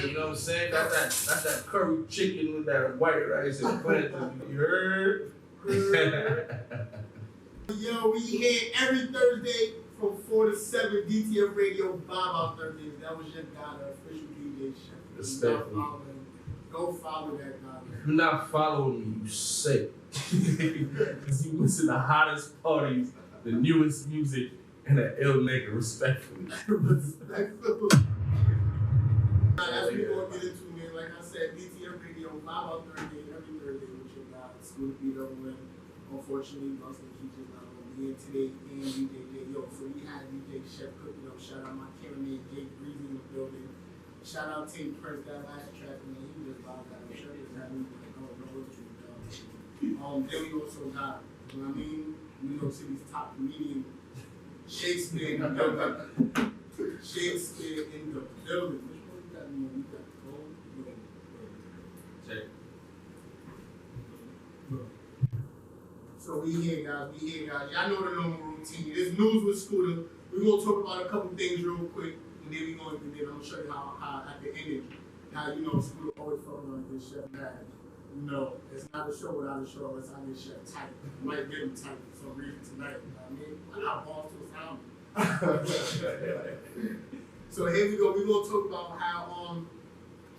You know what I'm saying? That's that curry chicken with that white rice and plantain. You heard? Yo, we here every Thursday from 4 to 7, DTF Radio, VybeoutThursdays. That was your guy, the official DJ chef. Respectfully. Go follow that guy. You're not following me, you sick. Because you listen to the hottest parties, the newest music, and an ill nigga, respectfully. Respectfully. That's what we're going to get into, man. Like I said, DTF Radio, VybeoutThursdays, every Thursday with your guy, School to Beat Up Win. Unfortunately, Boston Keacher's not going to be in today, and DJ J. Yo, so we had DJ Chef cooking up. Shout out my cameraman, Jake Breezy in the building. Shout out Tate Prince, that last track, man. He just loud that. I'm sure it's having like, oh, no, what you done. Then we also got, you know what I mean? New York City's top comedian, Shakespeare in the building. Shakespeare in the building. Which one you got? You got gold? Check. So we here, guys. Y'all know the normal routine. There's news with Scooter. We're gonna talk about a couple things real quick, and then I'm gonna show you how at the ending, how you know Scooter always fucking on this chef bad. You know, it's not a show without a show. It's on this chef tight. Might get him tight for some reason tonight. You know what I mean, why not balls to his helmet? So here we go. We're gonna talk about how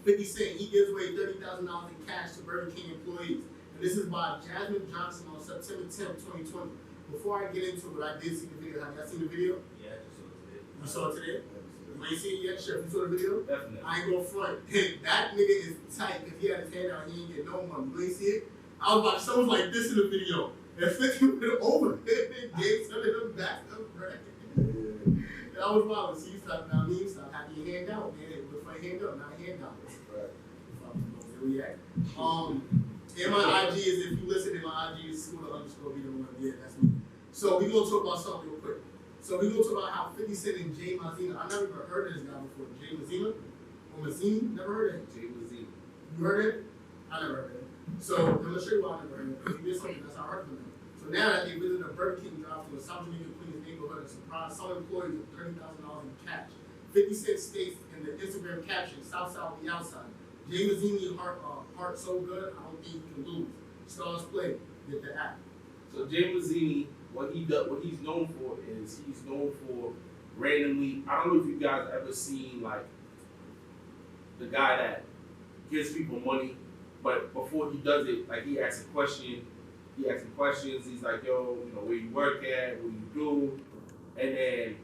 50 Cent he gives away $30,000 in cash to Burger King employees. This is by Jasmine Johnson on September 10th, 2020. Before I get into it, I did see the video. Have y'all seen the video? Yeah, I just saw it today. You saw it today? You ain't seen it yet? Sure. You saw the video? Definitely. I ain't gonna front. That nigga is tight. If he had his hand out, he ain't get no money. You ain't see it? I was like, someone was like this in the video. And 50 went over it and gave some of them back up, right? That was wild. So you stop now, me, stop having your hand out, man. It was for a hand up, not a hand down. Right. Where we at? And my IG is, if you listen to my IG, is Scooter_Be1. Yeah, that's me. So we're going to talk about something real quick. So we're going to talk about how 50 Cent and Jay Mazzina, I never even heard of this guy before. Jay Mazzina? Or Mazzini? Never heard of him. Jay Mazzini. You heard of him? I never heard of him. So I'm going to show you why I never heard of him. If you did something, that's how I heard from him. So now that they visited a Burger King drive-thru in South Jamaica, Queens neighborhood and surprised some employees with $30,000 in cash. 50 Cent states in the Instagram caption, South South be outside. Jay Mazzini heart so good, I don't think he can lose. Stars play, get the app. So Jay Mazzini, what he's known for is he's known for randomly. I don't know if you guys ever seen like the guy that gives people money, but before he does it, like he asks a question. He asks him questions. He's like, yo, you know, where you work at, what do you do? And then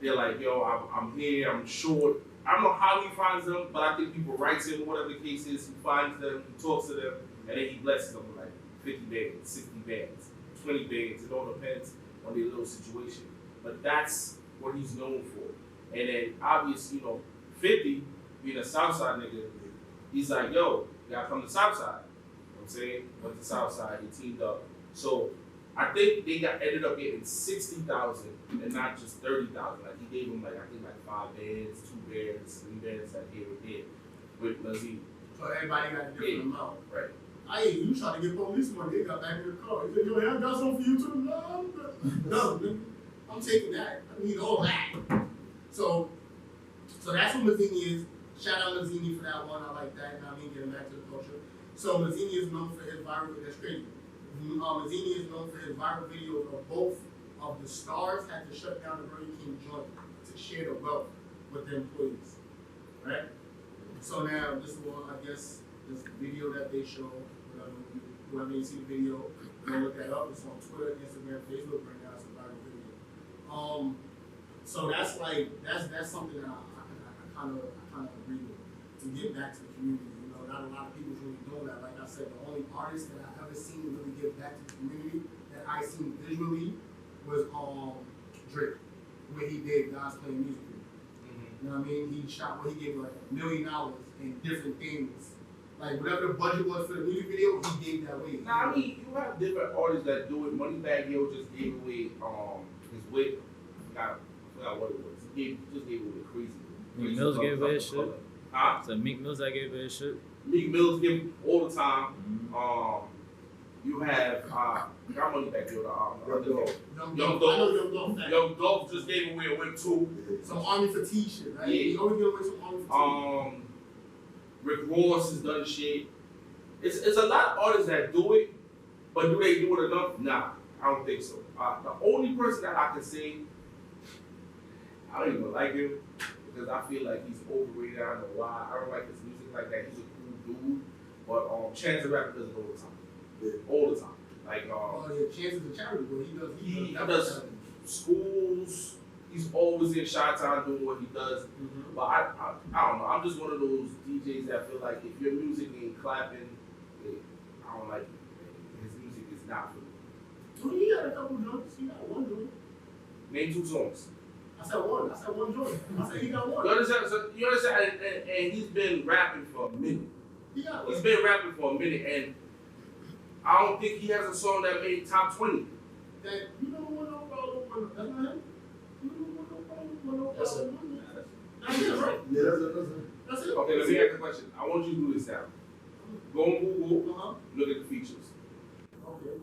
they're like, yo, I'm here, I'm short. I don't know how he finds them, but I think people write him, whatever the case is. He finds them, he talks to them, and then he blesses them with like 50 bands, 60 bands, 20 bands. It all depends on their little situation. But that's what he's known for. And then obviously, you know, 50 being a Southside nigga, he's like, yo, you gotta come to Southside. You know what I'm saying? Went to Southside, he teamed up. So I think they ended up getting 60,000 and not just 30,000. Like he gave them like I think like 5 bands, 2 bands, 3 bands that they were there with Mazzini. So everybody got a different amount. Right. Hey, you trying to get police money, they got back in the car. He said, yo, I got something for you too. No, nigga. I'm taking that. I need all that. So that's what Mazzini is. Shout out Mazzini for that one. I like that. Now I mean, getting back to the culture. So Mazzini is known for his viral video. That's crazy. Mazzini is known for his viral videos of both of the stars had to shut down the Burger King joint to share the wealth with their employees. Right? So now this is one, I guess, this video that they show. Whoever you see the video, go look that up. It's on Twitter, Instagram, Facebook right now. It's a viral video. So that's like that's something that I kind of agree with. To get back to the community, you know, not a lot of people's really doing that. Like I said, the only artist that I ever seen really give back to the community that I seen visually was Drake, where he did God's Playing Music Video. You know what I mean? He shot what he gave like $1 million in different things. Like whatever the budget was for the music video, he gave that away. Nah, I mean, you have different artists that do it. Moneybagg Yo just gave away his wig. I forgot what it was. He just gave away crazy. Meek Mills gave away his shit. Huh? So Meek Mills that gave away his shit. Meek Mills give him all the time. You have got Moneybagg Yo. Young Dolph just gave away a win too. Some Army Fatigue shit, right? Yeah. He always give away some Army Fatigue. Rick Ross has done shit. It's a lot of artists that do it, but do they do it enough? Nah, I don't think so. The only person that I can say, I don't even like him because I feel like he's overrated. I don't know why. I don't like his music like that. He's a cool dude, but Chance the Rapper does it all the time. Yeah. All the time. Like Chance is a charity, but he does schools. He's always in Chi-Town doing what he does. Mm-hmm. But I don't know. I'm just one of those DJs that feel like if your music ain't clapping, I don't like it. His music is not for me. Well, he got a couple joints. He got one joint. Name 2 songs. I said one joint. I said he got one. You understand? So, and he's been rapping for a minute. He's been rapping for a minute, and I don't think he has a song that made top 20. That you know what? That's not him. That's it. That's it, right? Yeah, that's it. Okay, let me ask you a question. I want you to do this now. Go on Google, look at the features. Okay.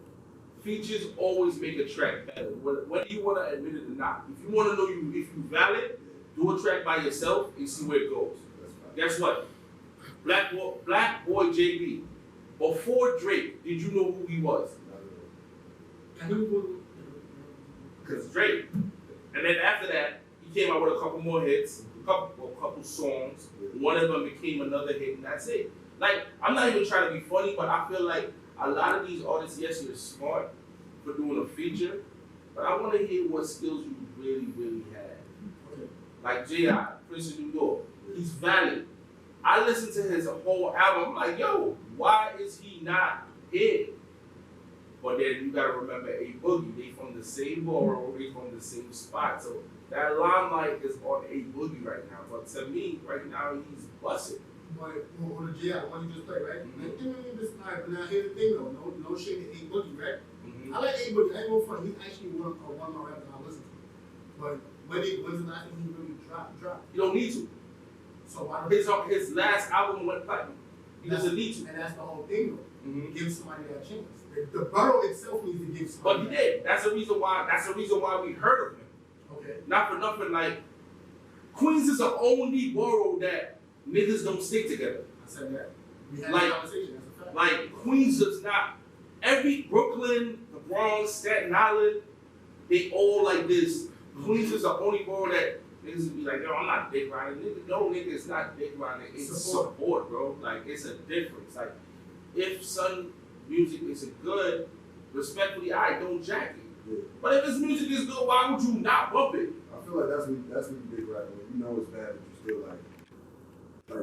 Features always make a track better, whether you want to admit it or not. If you want to know if you valid, do a track by yourself and see where it goes. Guess what? Black Boy JB. Before Drake, did you know who he was? Because Drake. And then after that, he came out with a couple more hits, a couple songs. One of them became another hit, and that's it. Like, I'm not even trying to be funny, but I feel like a lot of these artists, yes, you're smart for doing a feature, but I want to hear what skills you really, really had. Like J.I., Prince of New York, he's valid. I listened to his whole album, I'm like, yo, why is he not here? But then you gotta remember A Boogie, they from the same borough, they from the same spot. So that limelight is on A Boogie right now. But to me, right now, he's busted. But on the J.I., the one you just played, right? Now here's the thing though, no shade to A Boogie, right? Mm-hmm. I like A Boogie, I ain't no fun. He's actually one of my rappers I listen to. But when's the last time he really dropped? You don't need to. So why his last album went platinum. He doesn't need to. And that's the whole thing though. Mm-hmm. Give somebody that chance. The borough itself needs to give somebody. But he did. That's the reason why we heard of him. Okay. Not for nothing, like Queens is the only borough that niggas don't stick together. I said that. We had a conversation, that's a fact. Like Queens does not. Every Brooklyn, the Bronx, Staten Island, they all like this. Queens is the only borough that niggas would be like, yo, I'm not dick riding. Nigga, it's not dick riding. It's support, bro. Like, it's a difference. Like, if Sun music isn't good, respectfully, I don't jack it. Yeah. But if his music is good, why would you not bump it? I feel like that's when you dick riding. When you know it's bad, but you still like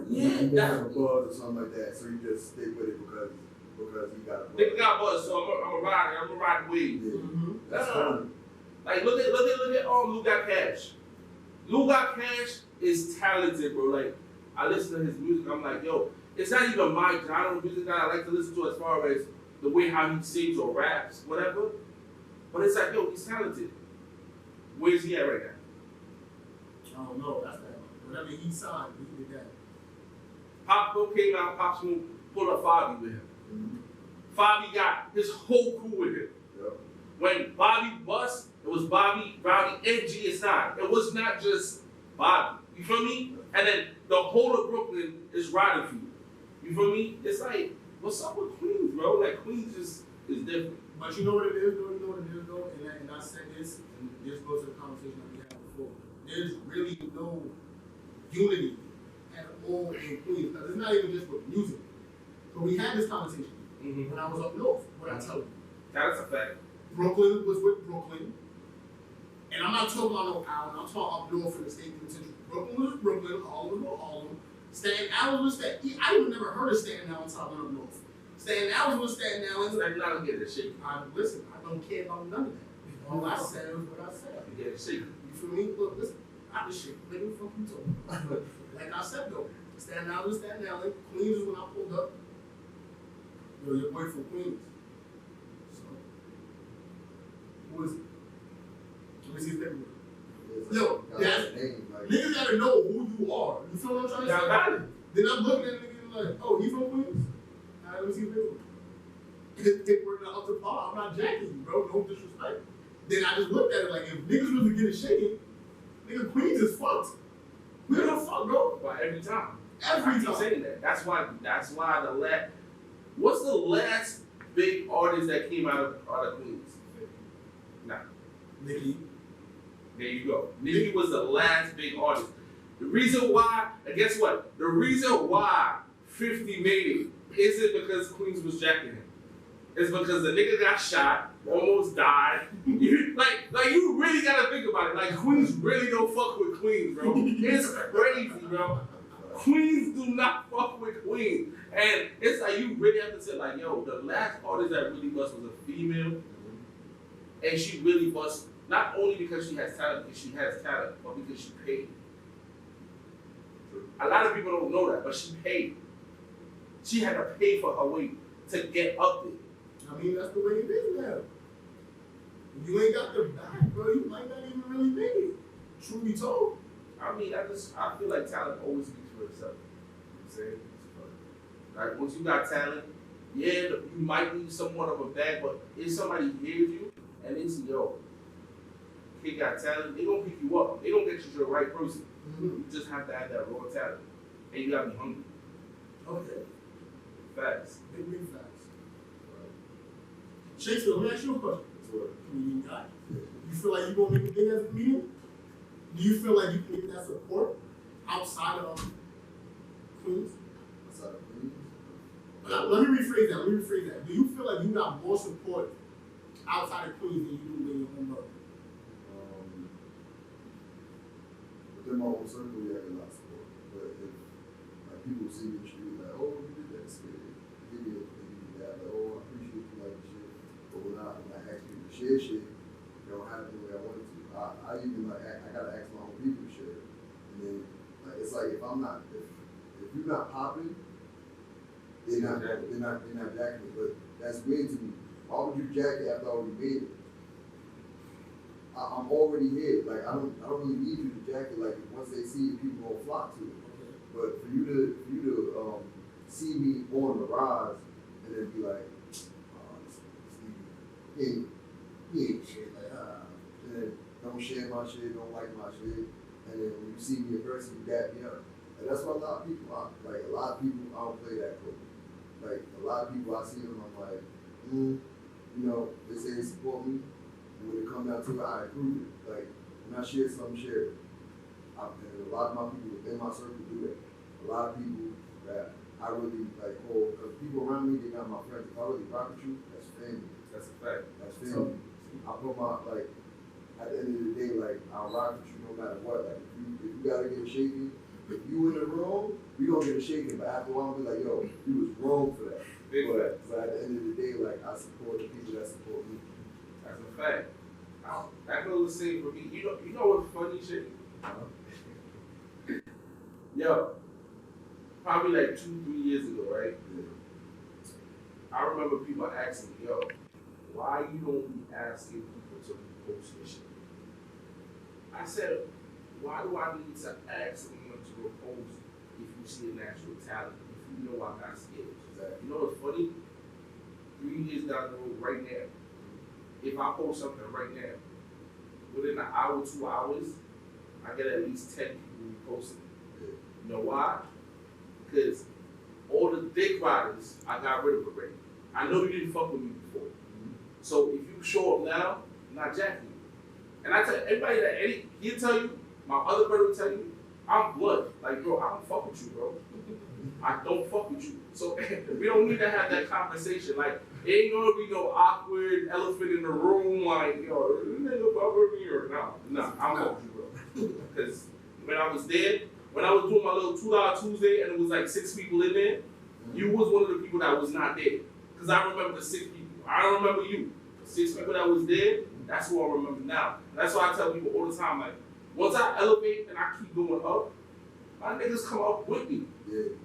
yeah, you have a buzz or something like that, so you just stick with it because he got a buzz. Nigga got buzz, so I'm a ride the wave. Yeah. Mm-hmm. That's fun. Like look at Lou Got Cash. Lou Got Cash is talented, bro. Like I listen to his music, I'm like, yo, it's not even my genre of music that I like to listen to as far as the way how he sings or raps, whatever. But it's like, yo, he's talented. Where's he at right now? I don't know. That's that. Whatever he signed, he did that. Pop came out, Pop Smoke pulled up Fabi with him. Mm-hmm. Fabi got his whole crew with him. Yep. When Bobby bust, it was Bobby, Rowdy, and GS9. It was not just Bobby. You feel me? And then the whole of Brooklyn is riding for you. You feel me? It's like, what's up with Queens, bro? Like, Queens is different. But you know what it is, though? And I said this, and this goes to the conversation that we had before. There's really no unity at all in Queens. Because it's not even just with music. But we had this conversation when I was up north, what I tell you. That's a fact. Brooklyn was with Brooklyn. And I'm not talking about no Island, I'm talking up north in the state penitentiary. Brooklyn was Brooklyn, Harlem was Harlem. Staten Island was Staten Island. I even never heard of Staten Island until I went up north. Staten Island was Staten Island. Staten Island get this shit. Listen, I don't care about none of that. All I said was what I said. You get it shit. You feel me? Look, listen, I just shit. What the fuck you talking about? Like I said though, Staten Island was Staten Island. Queens is when I pulled up. Yo, your boy from Queens. So, who is it? Let me see his name. Yo, niggas gotta know who you are. You feel what I'm trying to say? Got it. Then I'm looking at niggas like, oh, he from Queens? Alright, let me see his name. His working out to par. I'm not jacking you, bro. No disrespect. Then I just looked at it like, if niggas really get it shaking, nigga, Queens is fucked. We don't fuck, bro. Why every time? Every I keep time. saying that. That's why the last. What's the last big artist that came out of Queens? Nah. Nicki. There you go. Nicki was the last big artist. The reason why, and guess what? The reason why 50 made it isn't because Queens was jacking him. It's because the nigga got shot, almost died. You really gotta think about it. Like, Queens really don't fuck with Queens, bro. It's crazy, bro. Queens do not fuck with Queens. And it's like, you really have to say, like, yo, the last artist that really bust was a female. And she really bust, not only because she has talent, but because she paid. A lot of people don't know that, but she paid. She had to pay for her way to get up there. I mean, that's the way it is now. If you ain't got the back, bro, you might not even really make it. Truth be told. I mean, I feel like talent always speaks for itself. You know what I'm saying? Like, once you got talent, yeah, you might need somewhat of a bag, but if somebody hears you and they see, yo, kid got talent, they gonna pick you up. They gonna get you to the right person. Mm-hmm. You just have to have that raw talent. And you gotta be hungry. Okay. Facts. Big facts. Shakespeare, let me ask you a question. Sure. Comedian guy. You feel like you gonna make it big as a comedian? Do you feel like you can get that support outside of Queens? Outside of Queens? Let me rephrase that. Do you feel like you got more support outside of Queens than you do in your home borough? Within my own circle, yeah, I get a lot of support. But if like people see me in the street, like, oh, you did that skit, give me that, like, oh, I appreciate you like the shit. But when I ask people to share shit, it don't happen the way I want it to. I even like I gotta ask my own people to share it. And then like it's like if you're not popping, they're not jacking it. But that's weird to me. Why would you jack it after I already made it? I'm already here. Like I don't really need you to jack it. Like once they see it, people gonna flock to it. But for you to see me on the rise and then be like, oh, Steve, he ain't shit. Like and then don't share my shit, don't like my shit, and then when you see me in person, you dap me up. And that's what a lot of people are. Like a lot of people, I don't play that close. Like a lot of people, I see them, I'm like, you know, they say they support me. When it comes down to it, I approve it. Like, when I share something, share it. And a lot of my people within my circle do that. A lot of people that I really like, because people around me, they got my friends. If I really rock with you, that's family. That's a fact. That's family. I put my, like, at the end of the day, like, I'll rock with you no matter what. Like, if you gotta get a shaking, if you in the room, we gonna get a shaking. But after a while, I'll be like, yo, you was wrong for that. Big fact. But at the end of the day, like, I support the people that support me. That's a fact. That goes the same for me. You know what's funny shit? Yo, probably like 2-3 years ago, right? Yeah. I remember people asking me, yo, why you don't be asking people to repost your shit? I said, why do I need to ask someone to repost if you see a natural talent, if you know I got skills? You know what's funny? 3 years down the road right now, if I post something right now, within an hour, 2 hours, I get at least 10 people reposting it. You know why? Because all the dick riders, I got rid of already. I know you didn't fuck with me before. So if you show up now, I'm not jacking you. And I tell everybody that he'll tell you, my other brother will tell you, I'm blood. Like, bro, I don't fuck with you, bro. I don't fuck with you. So we don't need to have that conversation. Like, it ain't gonna be no awkward elephant in the room, like, yo, this nigga fuck with me or no. Nah, I'm fuck with you, bro. Because when I was there, when I was doing my little $2 Tuesday and it was like 6 people in there, you was one of the people that was not there. Because I remember the 6 people. I don't remember you. The 6 people that was there, that's who I remember now. And that's why I tell people all the time, like, once I elevate and I keep going up, my niggas come up with me. Yeah.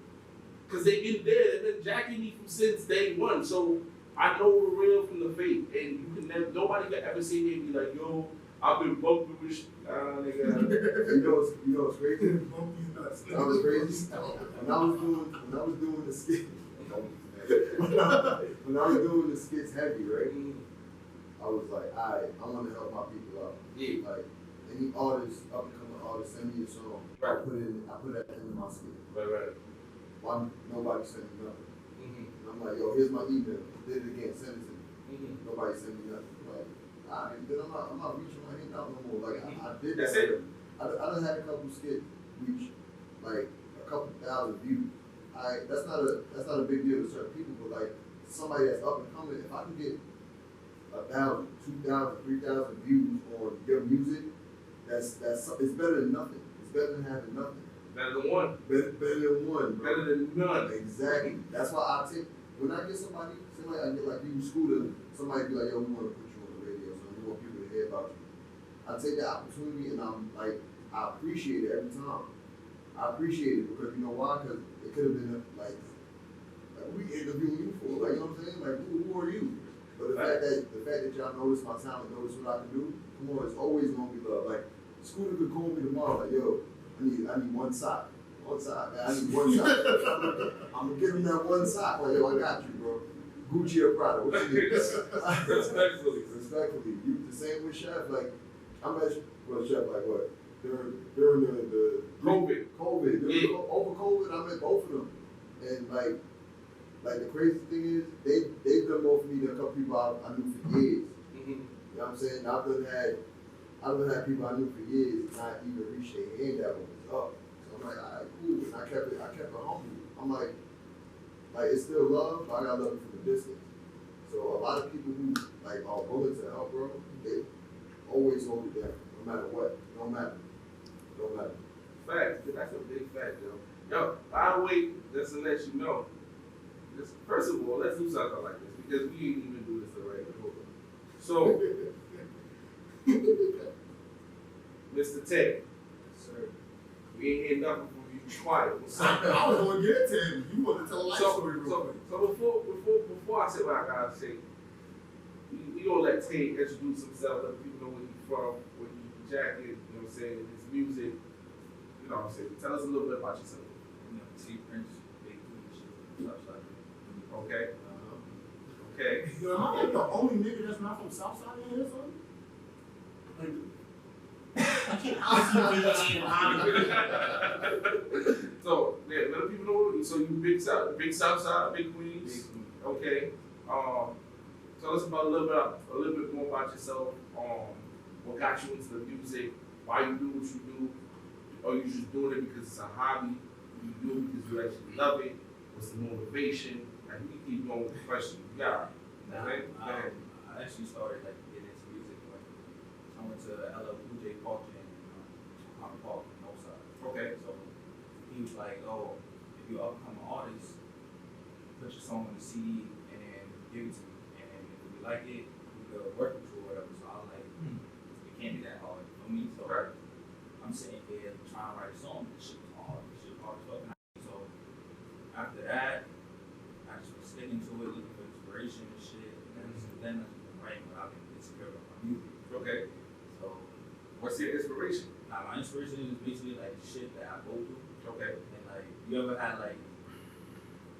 Because they've been there, they've been jacking me since day one. So I know the real from the fake. And you can never, nobody can ever see me and be like, yo, I've been bumping with shit. Nigga. You know what's crazy? That was crazy. When I was doing the skit, when I was doing the skits heavy, right? I was like, alright, I want to help my people out. Yeah. Like any artist, up and coming artist, send me a song. Right. I put that into my skit. Right. why nobody sent me nothing? Mm-hmm. And I'm like, yo, here's my email. Did it again, send it to me. Mm-hmm. Nobody sent me nothing. Like, alright, then I'm not reaching my hand out no more. Like, I did That's that. it. I done had a couple skits reach like a couple thousand views. That's not a big deal to certain people, but like somebody that's up and coming, if I can get 1,000, 2,000, 3,000 views on your music, that's it's better than nothing. It's better than having nothing. Better than one. Better than one, bro. Better than none. Exactly. That's why I take when I get somebody, say like I get like you Scooter, somebody be like, yo, we want to put you on the radio, so we want people to hear about you. I take the opportunity and I'm like, I appreciate it every time. I appreciate it because you know why? Because it could have been like we interviewing you for, like, you know what I'm saying? Like, who are you? But the fact that y'all notice my talent, notice what I can do, come on, it's always gonna be love. Like, Scooter could call me tomorrow, like, yo, I need one sock. One sock, man. I need one sock. I'm gonna give him that one sock. Like, yo, I got you, bro. Gucci or Prada, what you need? Respectfully. Respectfully. You the same with Chef. Like, I met Chef like what? During the COVID. During over COVID, I met both of them. And like the crazy thing is, they've done more for me than a couple people I knew for years. Mm-hmm. You know what I'm saying? I've done had people I knew for years not even reach their hand that was up. So I'm like, all right, cool. And I kept it humble. I'm like it's still love, but I gotta love it from a distance. So a lot of people who like are willing to help, bro, they always hold it down, no matter what. No matter. Fact. That's a big fact, yo. Yo, by the way, just to let you know, first of all, let's do something like this because we ain't even do this the right way. So, Mr. Ted, Sir. we ain't hear nothing from you. Quiet. What's up? I was going to get it to him. You want to tell a life story real quick. So before I say what I gotta say, we gonna let Tate introduce himself, let people know where he's from, where he jacket, you know what I'm saying, his music, you know what I'm saying. Tell us a little bit about yourself. You know, T Prince, big shit, Southside. Okay. Okay. Yo, am I like the only nigga that's not from Southside in here, son? Like, I can't honestly So yeah, let people know. So you big Southside, big Queens. Big Queens. Okay. Tell us about a little bit more about yourself. What got you into the music? Why you do what you do? Or you just doing it because it's a hobby? You do it because you actually love it? What's the motivation? Like you can keep going with the question. Yeah. Nah, Okay. Go ahead. I actually started like getting into music when I went to LL Cool J Park Jam in Palmer Park, Northside. Okay. So he was like, "Oh, if you're an upcoming artist, put your song on the CD and then give it to me, and if we like it, we could work with you or whatever." So I was like, "It can't be that hard for me." So Right. I'm sitting here trying to write a song. This shit was hard. This shit was hard as fuck. So after that, I just was sticking to it, looking for inspiration and shit. And since then, I've been writing, but I've been insecure about my music. Okay. So What's your inspiration? now my inspiration is basically like shit that I go through. Okay. And like, you ever had like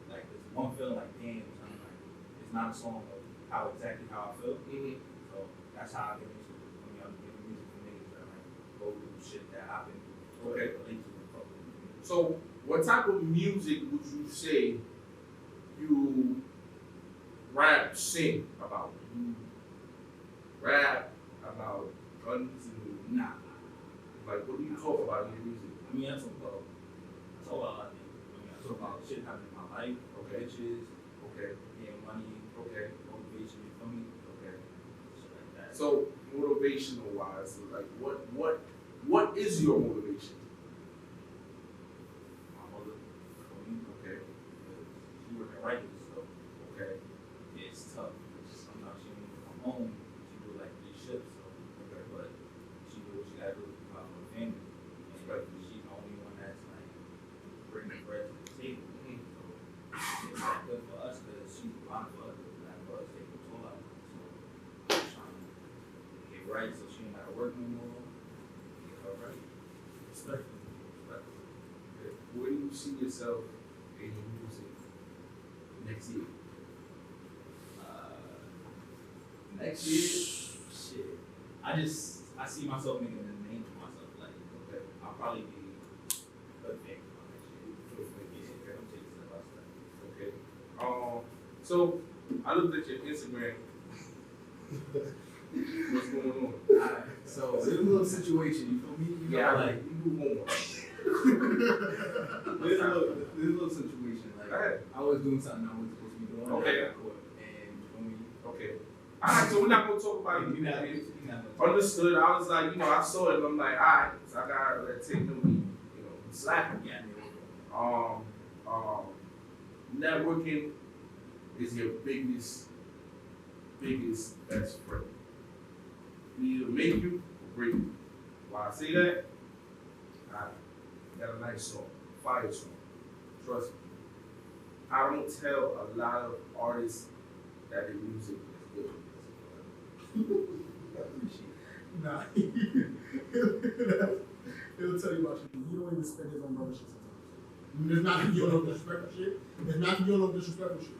this one feeling like, damn, I'm like, it's not a song of how I feel. Mm-hmm. So that's how I get into it. I mean, I'm giving music for niggas that like go through shit that I've been through. Okay. Relate to and fuck with. So, what type of music would you say you rap, sing about? You rap about guns and Nah. like, what do you talk about in your music? I mean, I talk about a lot of things. I mean, I talk about shit happening in my life, Okay. bitches, Okay. getting money, Okay. motivation, you feel me? Okay. Shit like that. So, motivational wise, like, what is your motivation? My mother, for me, Okay. she working writers, so Okay. it's tough. Sometimes she don't even come home. She do like 3 shifts, so Okay. but she do what she gotta do to provide for the family. And Right. she's the only one that's like bringing bread to the table. Mhm. So it's not good for us because she's blind for us, but not for us taking the toll out. So I'm trying to get right so she ain't gotta work no more. Get her right. Respectfully. Okay. Where do you see yourself in your music next year? Next year, shit. I see myself making a name for myself. Like, Okay. I'll probably be good thing next year. Good thing. Yeah, Okay. I'm taking So I looked at your Instagram. What's going on? Alright, so there's a little situation, you feel me? You know, like, you move on. there's a little situation, like, Go ahead. I was doing something I wasn't supposed to be doing. Okay. I got caught, and you feel me? Okay. Alright, so we're not gonna talk about it. You're not gonna Understood. I was like, I saw it and I'm like, alright, so I gotta let take them be, slacking. Yeah, Networking is your biggest best friend. We either make you or break you. Why I say that? I got a nice song, fire song. Trust me. I don't tell a lot of artists that their music is good. Nah. He'll tell you about shit. He don't even spend his own brother shit sometimes. There's not to be on no disrespectful shit. There's not to be on no disrespectful shit.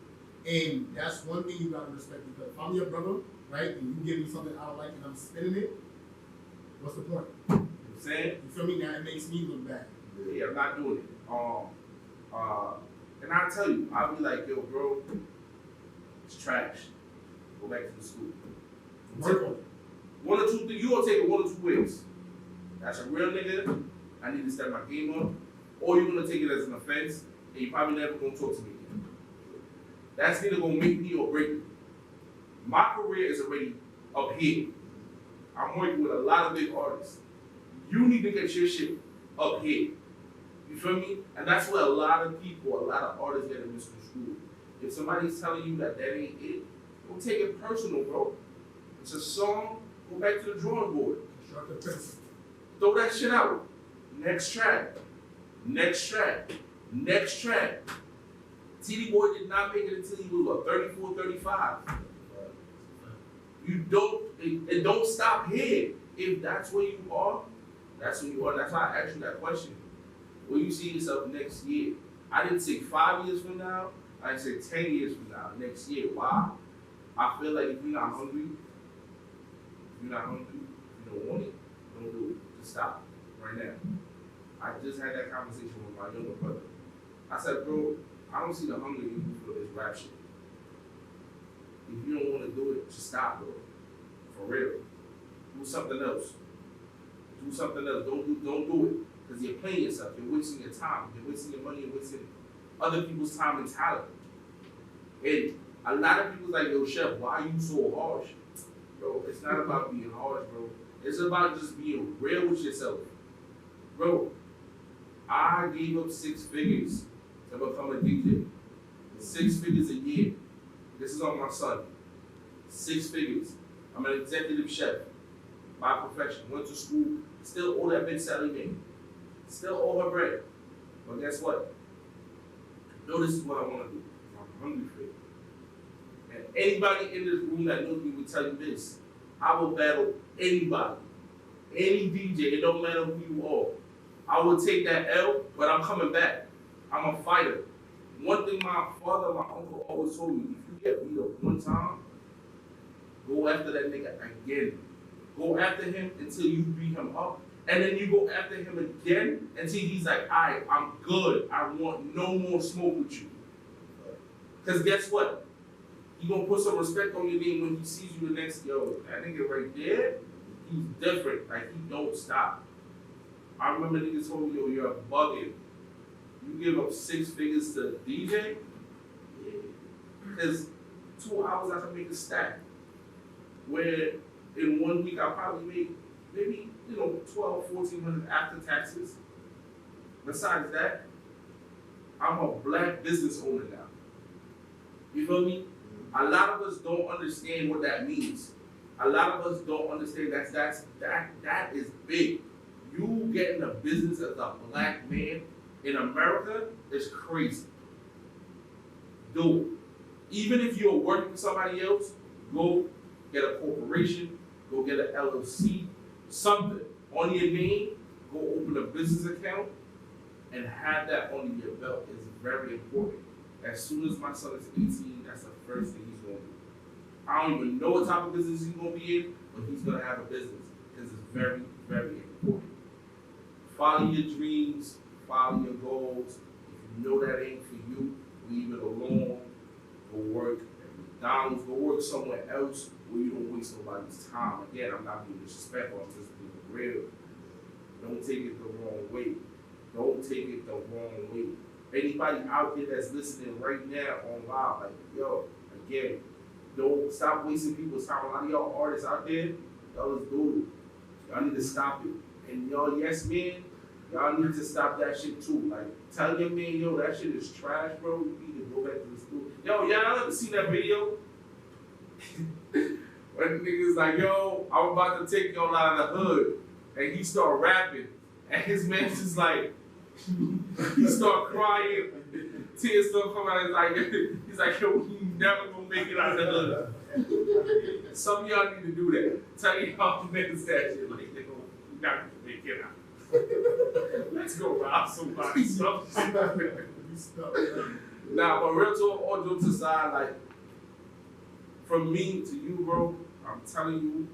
And that's one thing you gotta respect, because if I'm your brother, right, and you give me something I don't like and I'm spinning it, what's the point? You know what I'm saying? You feel me? Now it makes me look bad. Yeah, I'm not doing it. And I tell you, I'll be like, yo, bro, it's trash. Go back to the school. Work on it. One or two things, you gonna take it one or two ways. That's a real nigga, I need to step my game up. Or you're gonna take it as an offense, and you probably never gonna talk to me again. That's either gonna make me or break me. My career is already up here. I'm working with a lot of big artists. You need to get your shit up here. You feel me? And that's where a lot of people, a lot of artists get misconstrued. If somebody's telling you that ain't it, don't take it personal, bro. It's a song, go back to the drawing board. Constructive criticism. Throw that shit out. Next track. Next track. Next track. TD Boy did not make it until he was, what, 34, 35. You don't, it don't stop here. If that's where you are, that's where you are. That's why I asked you that question. Where you see yourself next year? I didn't say 5 years from now. I didn't say 10 years from now. Next year. Why? I feel like if you're not hungry, you don't want it, don't do it. Just stop right now. I just had that conversation with my younger brother. I said, bro, I don't see the hunger in you for this rap shit. If you don't want to do it, just stop, bro. For real. Do something else. Do something else. Don't do it. Because you're playing yourself. You're wasting your time. You're wasting your money. You're wasting other people's time and talent. And a lot of people's like, yo, Chef, why are you so harsh? Bro, it's not about being harsh, bro. It's about just being real with yourself. Bro, I gave up 6 figures to become a DJ. 6 figures a year. This is on my son. 6 figures. I'm an executive chef by profession. Went to school, still owe that bitch Sally Mae. Still owe her bread. But guess what? No, this is what I want to do. I'm hungry for it. And anybody in this room that knows me will tell you this. I will battle anybody. Any DJ, it don't matter who you are. I will take that L, but I'm coming back. I'm a fighter. One thing my father, my uncle always told me, if you get beat up one time, go after that nigga again. Go after him until you beat him up. And then you go after him again until he's like, all right, I'm good. I want no more smoke with you. Because guess what? He gonna put some respect on your name when he sees you the next, yo, that nigga right there, he's different. Like, he don't stop. I remember niggas told me, yo, you're bugging. You give up 6 figures to DJ? Yeah. Because 2 hours I can make a stack. Where in 1 week I probably make maybe, $1,200, $1,400 after taxes. Besides that, I'm a black business owner now. You feel me? A lot of us don't understand what that means. A lot of us don't understand that is big. You getting a business as a black man in America is crazy. Do it. Even if you're working for somebody else, go get a corporation, go get an LLC, something on your name, go open a business account, and have that under your belt is very important. As soon as my son is 18, that's the first thing he's going to do. I don't even know what type of business he's going to be in, but he's going to have a business because it's very, very important. Follow your dreams, follow your goals. If you know that ain't for you, leave it alone. Go work else where you don't waste nobody's time. Again, I'm not being disrespectful, I'm just being real. Don't take it the wrong way. Don't take it the wrong way. Anybody out there that's listening right now on live, like, yo, again, don't stop wasting people's time. A lot of y'all artists out there, y'all is doing it. Y'all need to stop it. And y'all, yes, man, y'all need to stop that shit too. Like, tell your man, yo, that shit is trash, bro. You need to go back to the school. Yo, y'all ever seen that video? When the nigga's like, yo, I'm about to take y'all out of the hood. And he start rapping. And his man's just like, he start crying. Tears start coming out. He's like, yo, you never gonna make it out of the hood. Some of y'all need to do that. Tell y'all niggas that shit. Like, you're not gonna make it out. Let's go rob somebody. Nah, but real talk, all jokes aside, like, from me to you, bro, I'm telling you,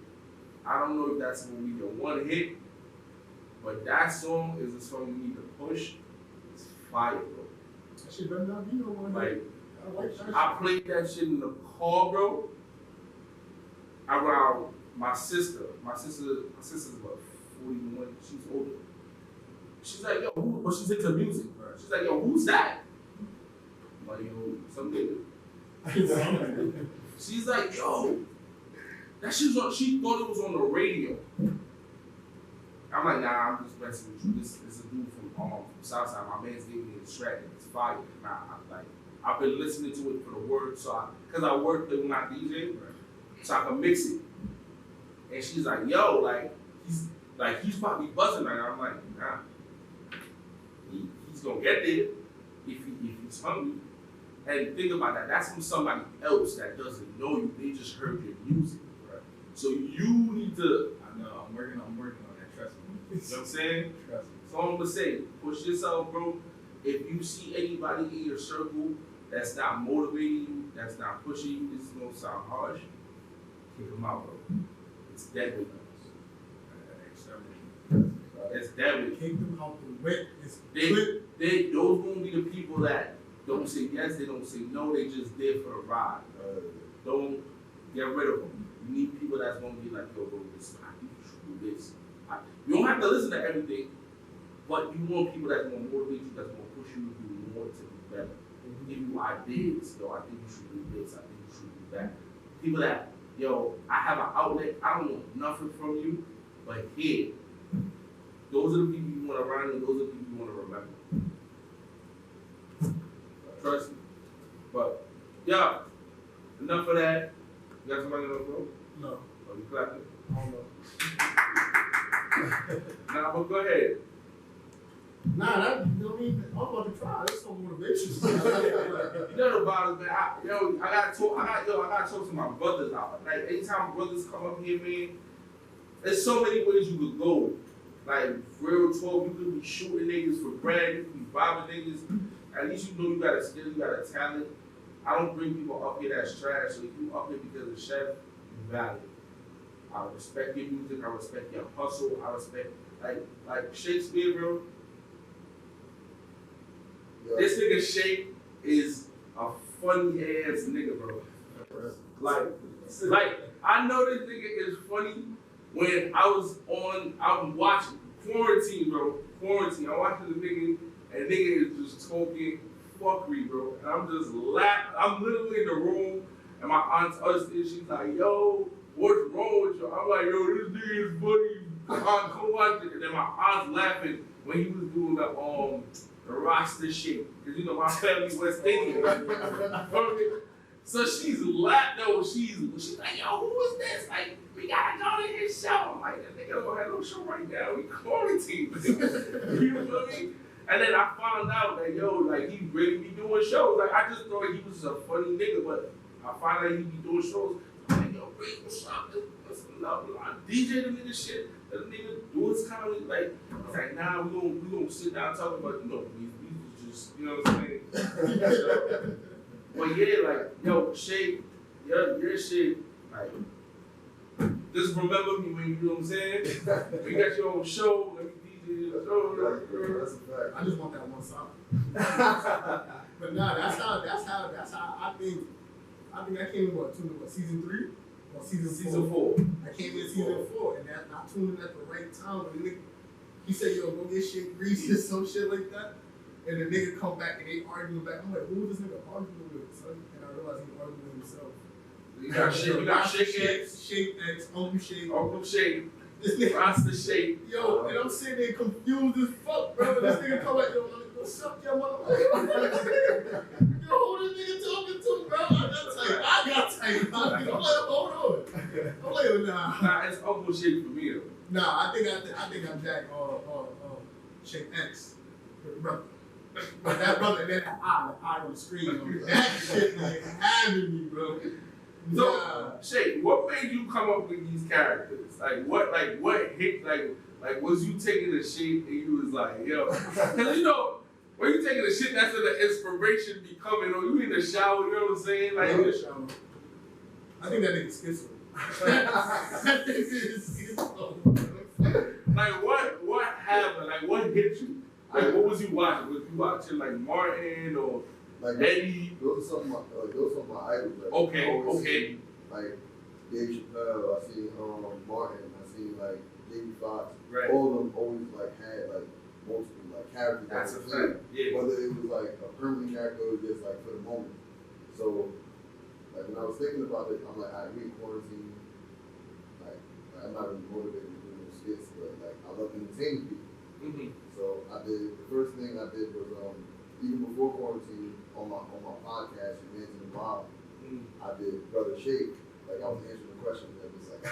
I don't know if that's gonna be your one hit, but that song is a song you need to push. It's fire, bro. That shit better not be no one. Like, that I played that shit in the car, bro, around my sister. My sister's what, 41, she's older. She's like, yo, who? But she's into music, bro. She's like, yo, who's that? I'm like, yo, some nigga. She's like, yo, that shit's on, she thought it was on the radio. I'm like, nah, I'm just messing with you. This is a dude from Southside. My man's giving me the track and it's fire. Nah, I've been listening to it for the words, cause I work with my DJ, so I can mix it. And she's like, yo, he's probably buzzing right now. I'm like, nah, he's gonna get there if he's hungry. And think about that. That's from somebody else that doesn't know you. They just heard your music, right? So you need to. I know. I'm working on that. Trust me. You know what I'm saying? Trust me. So I'm gonna say, push yourself, bro. If you see anybody in your circle that's not motivating you, that's not pushing you, this is gonna sound harsh. Kick them out, bro. It's dead with us. It's dead with. Kick them out the way. Those gonna be the people that don't say yes, they don't say no, they just there for the ride. Don't get rid of them. You need people that's gonna be like, yo, bro, this, I think you should do this. You don't have to listen to everything, but you want people that's gonna motivate you, that's gonna push you to do more, to be better. Give you ideas, yo, I think you should do this, I think you should do that. People that, yo, I have an outlet, I don't want nothing from you, but here, those are the people you want around you, those are the people you want to remember. Trust me. But, yeah, enough of that. You got somebody else, bro? No. Oh, you clapping? I don't know. Nah, but go ahead. Nah, that, you know what I mean? I'm about to try. That's some motivation. You know the bottles, man. I gotta talk to my brothers out. Like, anytime brothers come up here, man, there's so many ways you could go. Like, real talk, you could be shooting niggas for bread, you could be robbing niggas. At least you know you got a skill, you got a talent. I don't bring people up here that's trash. So if you up here because of Chef, you valid. I respect your music, I respect your hustle, I respect, like Shakespeare, bro. Yeah. This nigga Shake is a funny ass nigga, bro. Like, I know this nigga is funny when I was watching Quarantine, bro. Quarantine. I'm watching the nigga, and the nigga is just talking fuckery, bro. And I'm just laughing. I'm literally in the room, and my aunt's upstairs, she's like, yo, what's wrong with you? I'm like, yo, this nigga is funny. Come watch it. And then my aunt's laughing when he was doing the roster shit. Cause you know my family West Indian. So she's laughing, though. She's like, yo, who is this? Like, we gotta go to his show. I'm like, that nigga don't have no show right now. We quarantined. You feel me? And then I found out that, yo, like, he really be doing shows. Like, I just thought he was a funny nigga, but I found out he be doing shows. I'm like, yo, Ray, what's up? I DJ the nigga shit. The nigga do his comedy. Like, it's like, nah, we gonna sit down and talk about, we just, you know what I'm saying? But yeah, like, yo, Shay, your shit, like, just remember me when you know what I'm saying? We got your own show, let me DJ the show. That's a fact. I just want that one song. But nah, that's how I think I came in season 3? Well, season Season 4. 4. I came in season 4, and that I tuned in at the right time. When the nigga, he said, "Yo, go get shit greasy" or some shit like that. And the nigga come back and they arguing back. I'm like, who was this nigga arguing with, son? And I realized he arguing with himself. You got Shake X. Shake X, Uncle Shake. Uncle Shake. This nigga, Rasta Shake. yo, and I'm sitting there confused as fuck, bro. This nigga come back, yo, what's up, yo, motherfucker? Yo, who this nigga talking to, bro? I got tight. I'm like, hold on. I'm like, nah. Nah, it's Uncle Shake for me though. Nah, I think I'm Jack Shake X. Brother. But that brother, and then that eye on the screen, that shit like having me, bro. So, Shay, what made you come up with these characters? What hit, was you taking a shit and you was like, yo, cause you know, when you taking a shit, that's when the inspiration be coming, or you in the shower, you know what I'm saying? Like, in the shower. I think that nigga's schizo. That nigga's schizo. Like, what happened? Like, what hit you? Like, what was you watching? Was you watching, like, Martin or Like Eddie? those are some of my idols. Like, Okay. Like Dave Chappelle, I seen Martin, I seen like Jamie Foxx. Right. All of them always like had like multiple like characters. That's that a were playing. fact. Yeah. Whether it was like a permanent character or just like for the moment. So like when I was thinking about it, I'm like, we in quarantine. Like I'm not really motivated to do no skits, but like I love entertaining people. Mm-hmm. So the first thing I did was even before quarantine on my podcast, Imagine the Mob, I did Brother Shake. Like I was answering the question and it was like,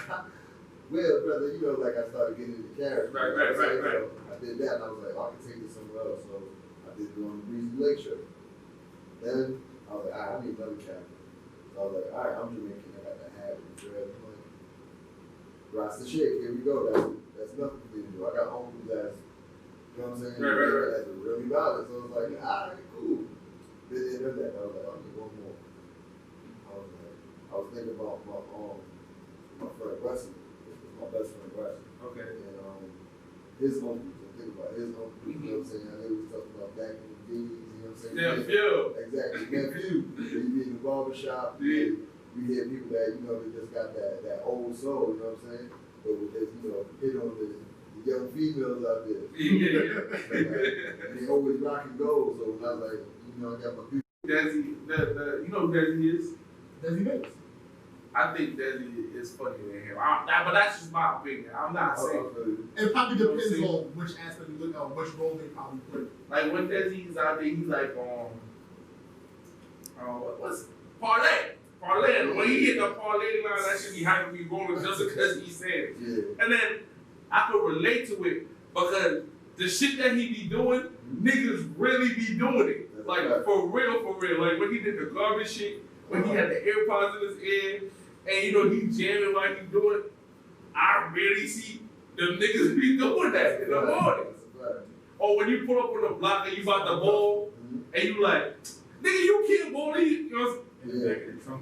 well, brother, you know, like I started getting into character. Right. So I did that and I was like, I can take this somewhere else. So I did it on the Breezy Lake show. Then I was like, I need another character. So I was like, all right, I'm Jamaican. I got the hat and the dread. I'm like, Rasta Shake, here we go. That's nothing for me to do. I got uncles that's, you know what I'm saying? Right. That's really valid. So it was like, all right, cool. Then they did that. I was like, I'll get one more. I was thinking about my friend Wesley. My best friend Wesley. Okay. And his uncles. I think about his uncles. You know what I'm saying? I know we was talking about back in the days. You know what I'm saying? Nephew. Exactly. Nephew. You be in the barbershop. Yeah. You hear people that, you know, they just got that old soul, you know what I'm saying? But with this, you know, hit on the young females out there. Yeah. And they always rock and gold. So when I was like, you know, I got my people. Desi, you know who Desi is? Desi Banks. I think Desi is funnier than him. But that's just my opinion. I'm not saying. It probably You know what I'm depends saying? on which aspect you look at, which role they probably play. Like when Desi's out there, he's like what's parlay. When he hit the parlay line, that should be having me rolling just because he said it. Yeah. And then I could relate to it because the shit that he be doing, niggas really be doing it. That's Like right. for real. Like when he did the garbage shit, when he had the AirPods in his ear, and you know he jamming while he doing it, I really see them niggas be doing that in the morning. That's right. Or when you pull up on the block and you about to bowl, and you like, nigga, you can't bowl these, you know. Yeah.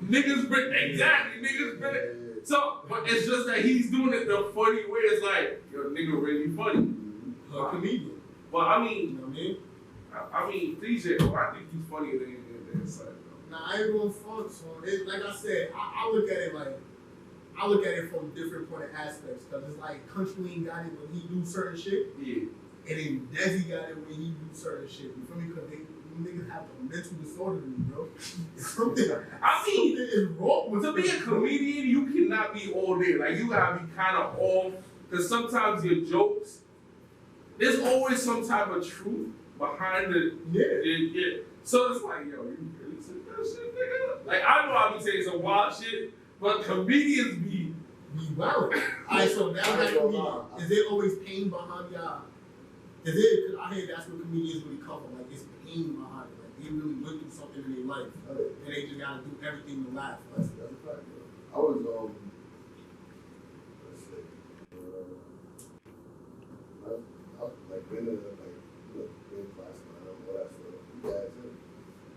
Niggas bring it. So, but it's just that he's doing it the funny way. It's like, yo, nigga really funny. A comedian. But I You mean, know what I mean? DJ, I think he's funnier than Inside. Nah, I ain't going front, so like I said, I look at it from different point of aspects, cause it's like Country Lean got it when he do certain shit, Yeah. and then Desi got it when he do certain shit. You feel me? Cause they niggas have a mental disorder in me, bro. Something is wrong with To be a comedian, you cannot be all day. Like, you gotta be kind of off, because sometimes your jokes, there's always some type of truth behind the. Yeah. So it's like, yo, you really said that shit, nigga? Like, I know I be saying some wild shit, but comedians be wild. Alright, so now that comedian, is there always pain behind y'all? Is it? Cause I hear that's what comedians really cover. Like, it's pain behind it. Like, they really went through something in their life, and they just gotta do everything to laugh. That's a fact, bro. I was let's see, I've like been in class, man, all that stuff. You guys,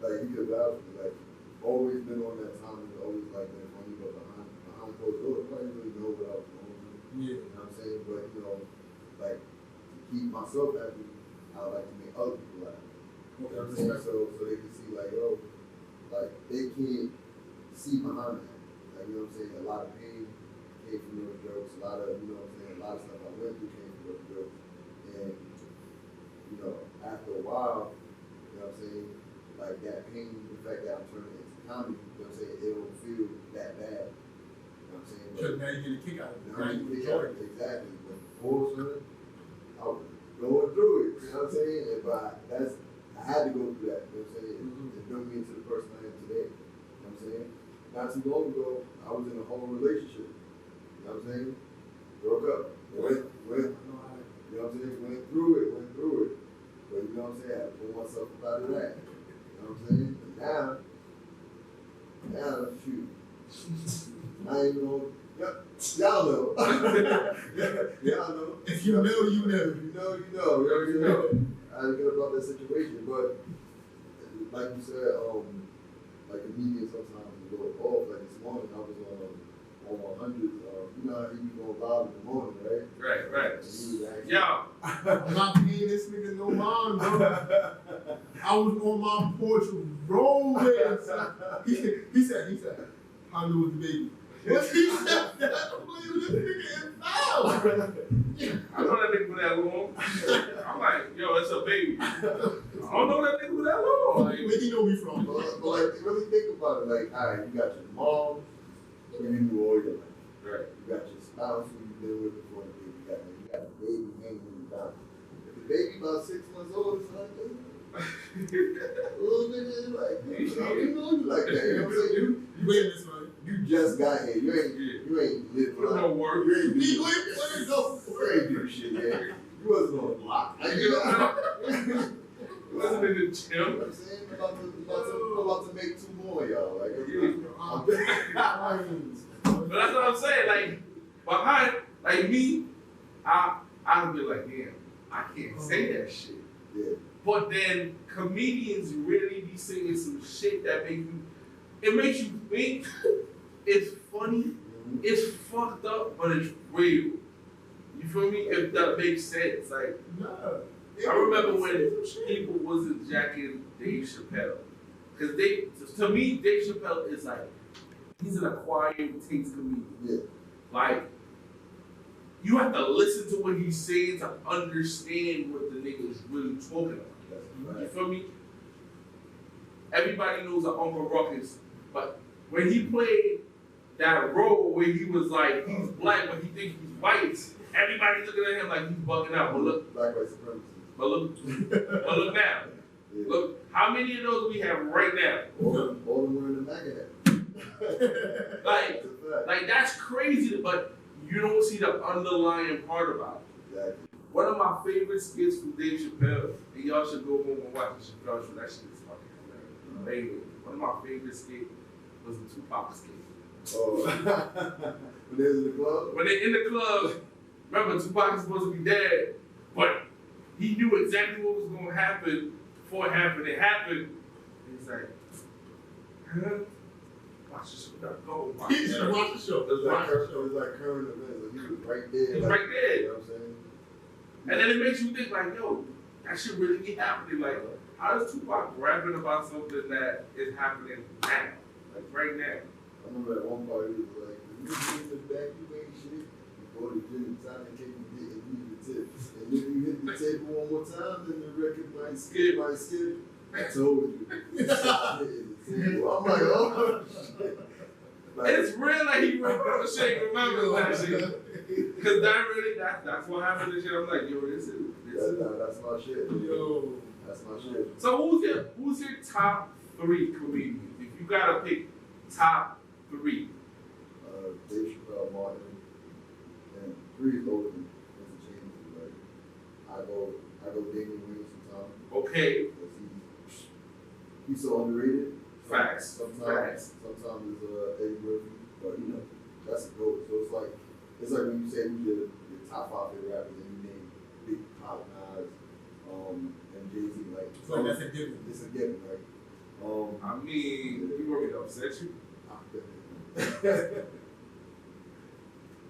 like you could vouch for me, like always been on that time and always like been funny, but behind closed doors, nobody really know what I was going through. Yeah. You know what I'm saying? But you know, like to keep myself happy, I like to make other people laugh. You know what I'm saying? So they can see like, oh, like they can't see behind that. Like Like, you know what I'm saying? A lot of pain came from those jokes. A lot of, you know what I'm saying? A lot of stuff I went through came from those jokes. And, you know, after a while, you know what I'm saying? Like that pain, the fact that I'm turning it into comedy, you know what I'm saying? It don't feel that bad. You know what I'm saying? Because now you get a kick out of it. Now you kick enjoy out it. exactly. But before, son, I was going through it. You know what I'm saying? And I had to go through that. You know what I'm saying? It built me into the person I am today. You know what I'm saying? Not too long ago, I was in a whole relationship. You know what I'm saying? Broke up. Went. You know what I'm saying? Went through it. But you know what I'm saying? I had to pull myself up out of that. You know what I'm saying? And now, shoot. I ain't even gonna, y'all know. Y'all know. If you know, you know. If you know, you know. You know. I didn't get about that situation, but like you said, like a media sometimes you go off. Like this morning, I was on 100. You know how you go live in the morning, right? Right. And he was actually, Yo, I'm not paying this nigga no mind, bro. I was on my porch rolling. He said, how new was the baby? What he said? I don't believe this nigga is foul. I know that nigga for that long. I'm like, yo, it's a baby. I don't know that nigga for that long. Like, Where he know me from? but like, really think about it. Like, all right, you got your mom, who you knew all your life. right. You got your spouse who you been with before the baby. You got the baby hanging in the down. If the baby about 6 months old, it's like, a little bit is like, I don't know you like that. You know what I'm saying? You waiting this money. You just got here. You ain't lived Put no work. You ain't Me do waiting for this go. you ain't do shit yet. You wasn't on the block. Like, you know Wasn't in the what gym. I'm saying? About to make 2 more, y'all. Like, But that's what I'm saying. Like, behind, like me, I'd be like, damn, I can't say that shit. yeah. But then comedians really be saying some shit that it makes you think. It's funny, it's fucked up, but it's real. You feel me? If that makes sense. Like, I remember when people wasn't jacking Dave Chappelle. Cause to me, Dave Chappelle is like, he's an acquired taste comedian. Yeah. Like, you have to listen to what he's saying to understand what the nigga is really talking about. You feel me? Everybody knows that Uncle Ruckus, but when he played that role where he was like, he's black, but he thinks he's white, everybody looking at him like he's bugging out. But look, Black white supremacy. but look now. Yeah. Look, how many of those we have right now? All them wearing the MAGA hat. Like that's crazy, but you don't see the underlying part about it. Exactly. One of my favorite skits from Dave Chappelle, and y'all should go home and watch the Chappelle show. That shit is fucking hilarious. One of my favorite skits was the Tupac skit. Oh. When they was in the club? When they're in the club, remember Tupac is supposed to be dead, but he knew exactly what was going to happen before it happened. It happened. And he's like, huh? Watch the show. Go watch the show. Watch the show. It was like current events. Like, he was right there. He was like, right there. You know what I'm saying? And then it makes you think like, yo, that shit really be happening. Like, how is Tupac rapping about something that is happening now? Like right now. I remember at one part he was like, if you get in the back, you ain't shit. You go to the gym, time to kick the dick and leave the tip. And if you hit the table one more time, then the record might skip. I told you. I'm like, oh shit. Like, It's real like he remember shit, remember that shit. Cause that's what happened this year. I'm like, yo, this is. that's my shit. Yo. That's my shit. So who's your top 3 comedians? If you gotta pick top 3. Dave Chappelle, Martin, and 3 is Logan. Interchangeable. Like, I go Damien Wayne sometimes. Okay. Because he's so underrated. Facts. Sometimes it's Eddie Murphy, but you know, that's a goat. So it's like when you say who's your top 5 favorite rappers and you name Big Pop, Nas, and Jay-Z, like So that's a given. It's a given, right? I mean, you want me to upset you?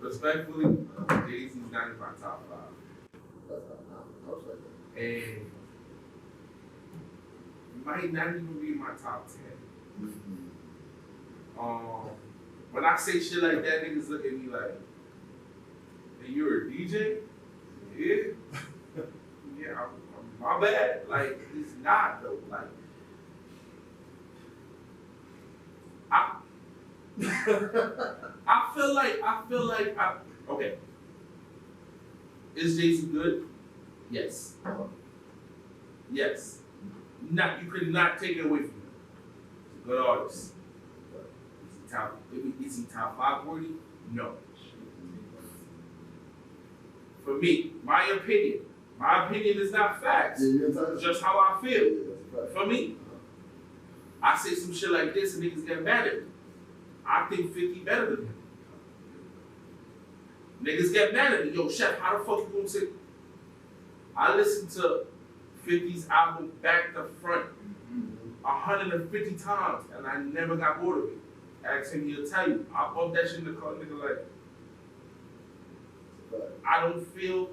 Respectfully, Jay-Z's not in my top 5. That's not. I was like that. And might not even be in my top 10. when I say shit like that, niggas look at me like, hey, you're a DJ? Yeah. Yeah, my bad. Like, it's not though. Like, I feel like okay. Is Jay-Z good? Yes. Yes. You could not take it away from him. He's a good artist. Is he top 5 worthy? No. For me, my opinion is not facts. It's just how I feel. For me, I say some shit like this and niggas get mad at me. I think 50 better than him. Niggas get mad at me. Yo, Chef, how the fuck you gonna say? I listened to 50's album back to front 150 times and I never got bored of it. Ask him, he'll tell you. I bump that shit in the car, nigga, like, I don't feel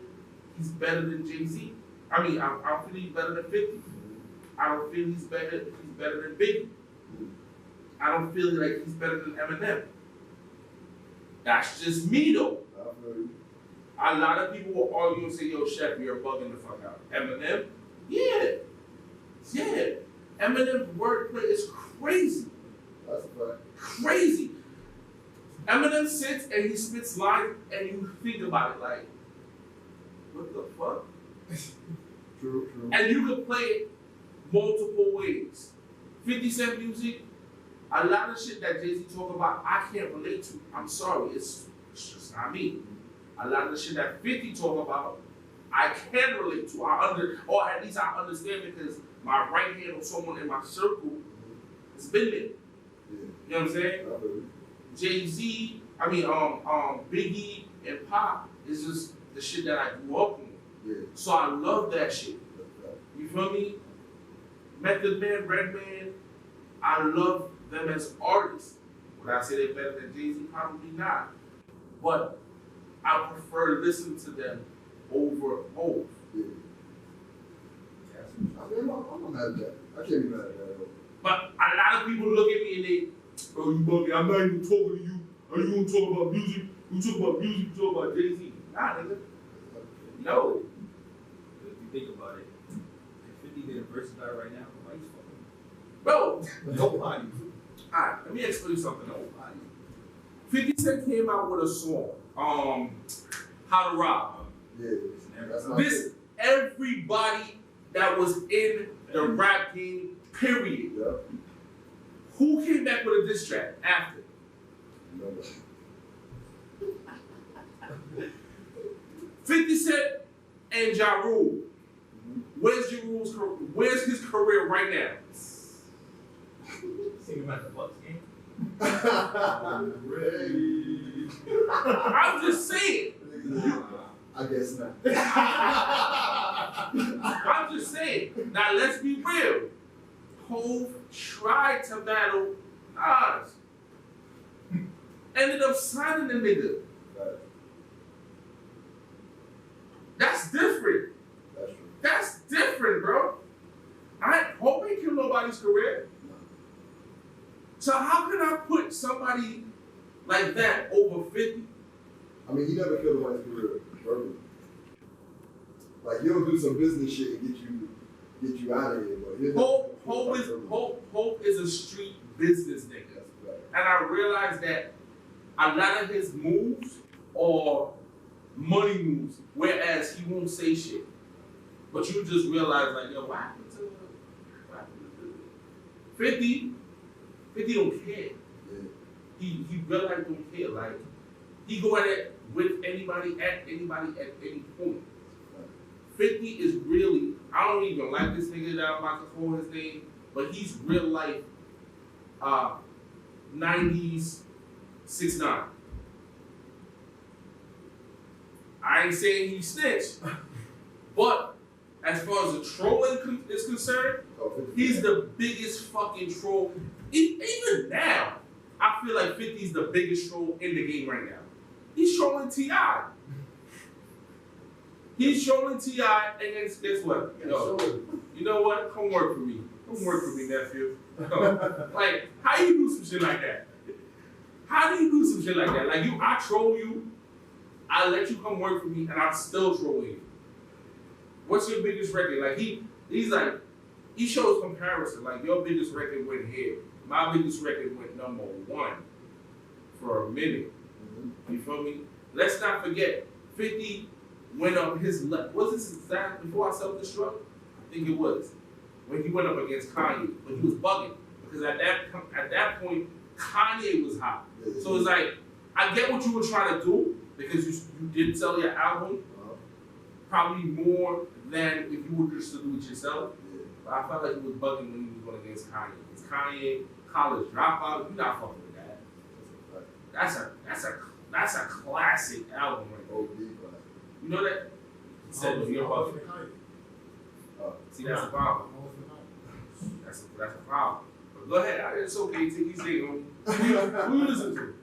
he's better than Jay-Z. I mean, I don't feel he's better than 50. I don't feel he's better than Biggie. I don't feel like he's better than Eminem. That's just me though. A lot of people will argue and say, yo, Chef, you're bugging the fuck out. Eminem? Yeah. Eminem's wordplay is crazy. That's a fact. Crazy. Eminem sits and he spits lines and you think about it like, what the fuck? True. And you can play it multiple ways. 50 Cent music, a lot of shit that Jay-Z talk about, I can't relate to. I'm sorry, it's just not me. A lot of the shit that 50 talk about, I can relate to. Or at least I understand because my right hand or someone in my circle has been there. You know what I'm saying? Jay-Z, Biggie and Pop is just the shit that I grew up on. Yeah. So I love that shit. You feel me? Method Man, Redman, I love them as artists. Would I say they're better than Jay-Z? Probably not. But I prefer to listen to them over Hov. Yeah. I'm not mad at that. I can't be mad at that. But a lot of people look at me and they, oh, you bugging, I'm not even talking to you. Are you gonna talk about music? You talk about music, you talk about Jay-Z. Nah, nigga. No. If you think about it, if 50 did a versatile right now, nobody's fucking. Bro. Nobody. Alright, let me explain something else. 50 Cent came out with a song, How to Rob. Yeah. That's not This, everybody that was in the rap game, period. Yeah. Who came back with a diss track after? Nobody. 50 Cent and Ja Rule. Where's his career right now? Thinking about the Bucks game. I'm just saying. I guess not. I'm just saying. Now let's be real. Hov tried to battle Nas. Ended up signing the nigga. That's different. That's true. That's different, bro. Hov ain't kill nobody's career. So how can I put somebody like that over 50? I mean, he never killed nobody's career verbally. Like, he'll do some business shit and get you out of here. But Hov is a street business nigga. And I realized that a lot of his moves are money moves, whereas he won't say shit. But you just realize, like, yo, what happened to 50? 50 don't care. Yeah. He really don't care. Like, he go at it with anybody at any point. 50 is really, I don't even like this nigga that I'm about to call his name, but he's real life 90s 6ix9ine. I ain't saying he snitched, but as far as the trolling is concerned, he's the biggest fucking troll. Even now, I feel like 50's the biggest troll in the game right now. He's trolling T.I. He's trolling T.I. and guess what? Yo, you know what? Come work for me. Come work for me, nephew. Like, how you do some shit like that? How how do you do some shit like that? Like I troll you, I let you come work for me, and I'm still trolling you. What's your biggest record? Like he's like, he shows comparison. Like your biggest record went here, my biggest record went #1 for a minute. You feel me? Let's not forget, 50 went up his left. Was this exact before I self-destruct? I think it was when he went up against Kanye, but he was bugging because at that point Kanye was hot. So it's like I get what you were trying to do because you did sell your album probably more than if you were just to do it yourself. But I felt like he was bugging when he was going against Kanye. It's Kanye, College Dropout. You're not fucking with that. That's a classic album right there. You know that? He said you're bugging. See, that's a problem. That's a problem. But go ahead. It's okay. Take these things on. Who you listen to?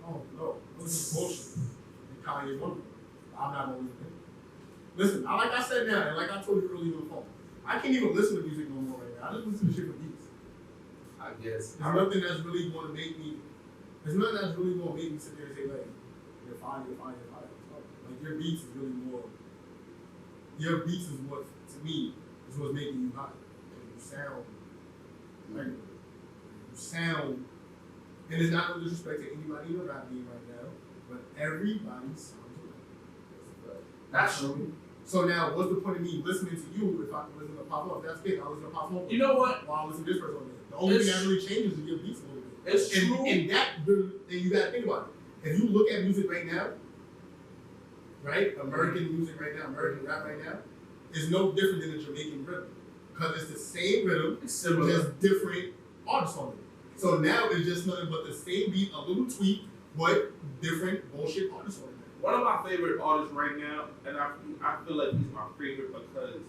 Oh no, this is bullshit. And Kanye won. I'm not gonna listen. Listen, like I said now, and like I told you earlier on the phone, I can't even listen to music no more right now. I just listen to shit for beats. I guess. There's nothing that's really going to make me. There's nothing that's really going to make me sit there and say like, you're fine. Like your beats is really more. Your beats is what, to me, is what's making you hot. You sound like you sound, and it's not no disrespect to anybody in the rap game right now, but everybody sounds alike. That's true. So now, what's the point of me listening to you if I can listen to Pop Smoke? If that's it, I'll listen to Pop Smoke. You know what? While I listen to this person on there. The only thing that really changes is your beats a little bit. It's true. And you gotta think about it. If you look at music right now, right? American music right now, American rap right now, is no different than the Jamaican rhythm. Because it's the same rhythm, It's similar. just different artists on it. So now it's just nothing but the same beat, a little tweak, but different bullshit artists on it. One of my favorite artists right now, and I feel like he's my favorite because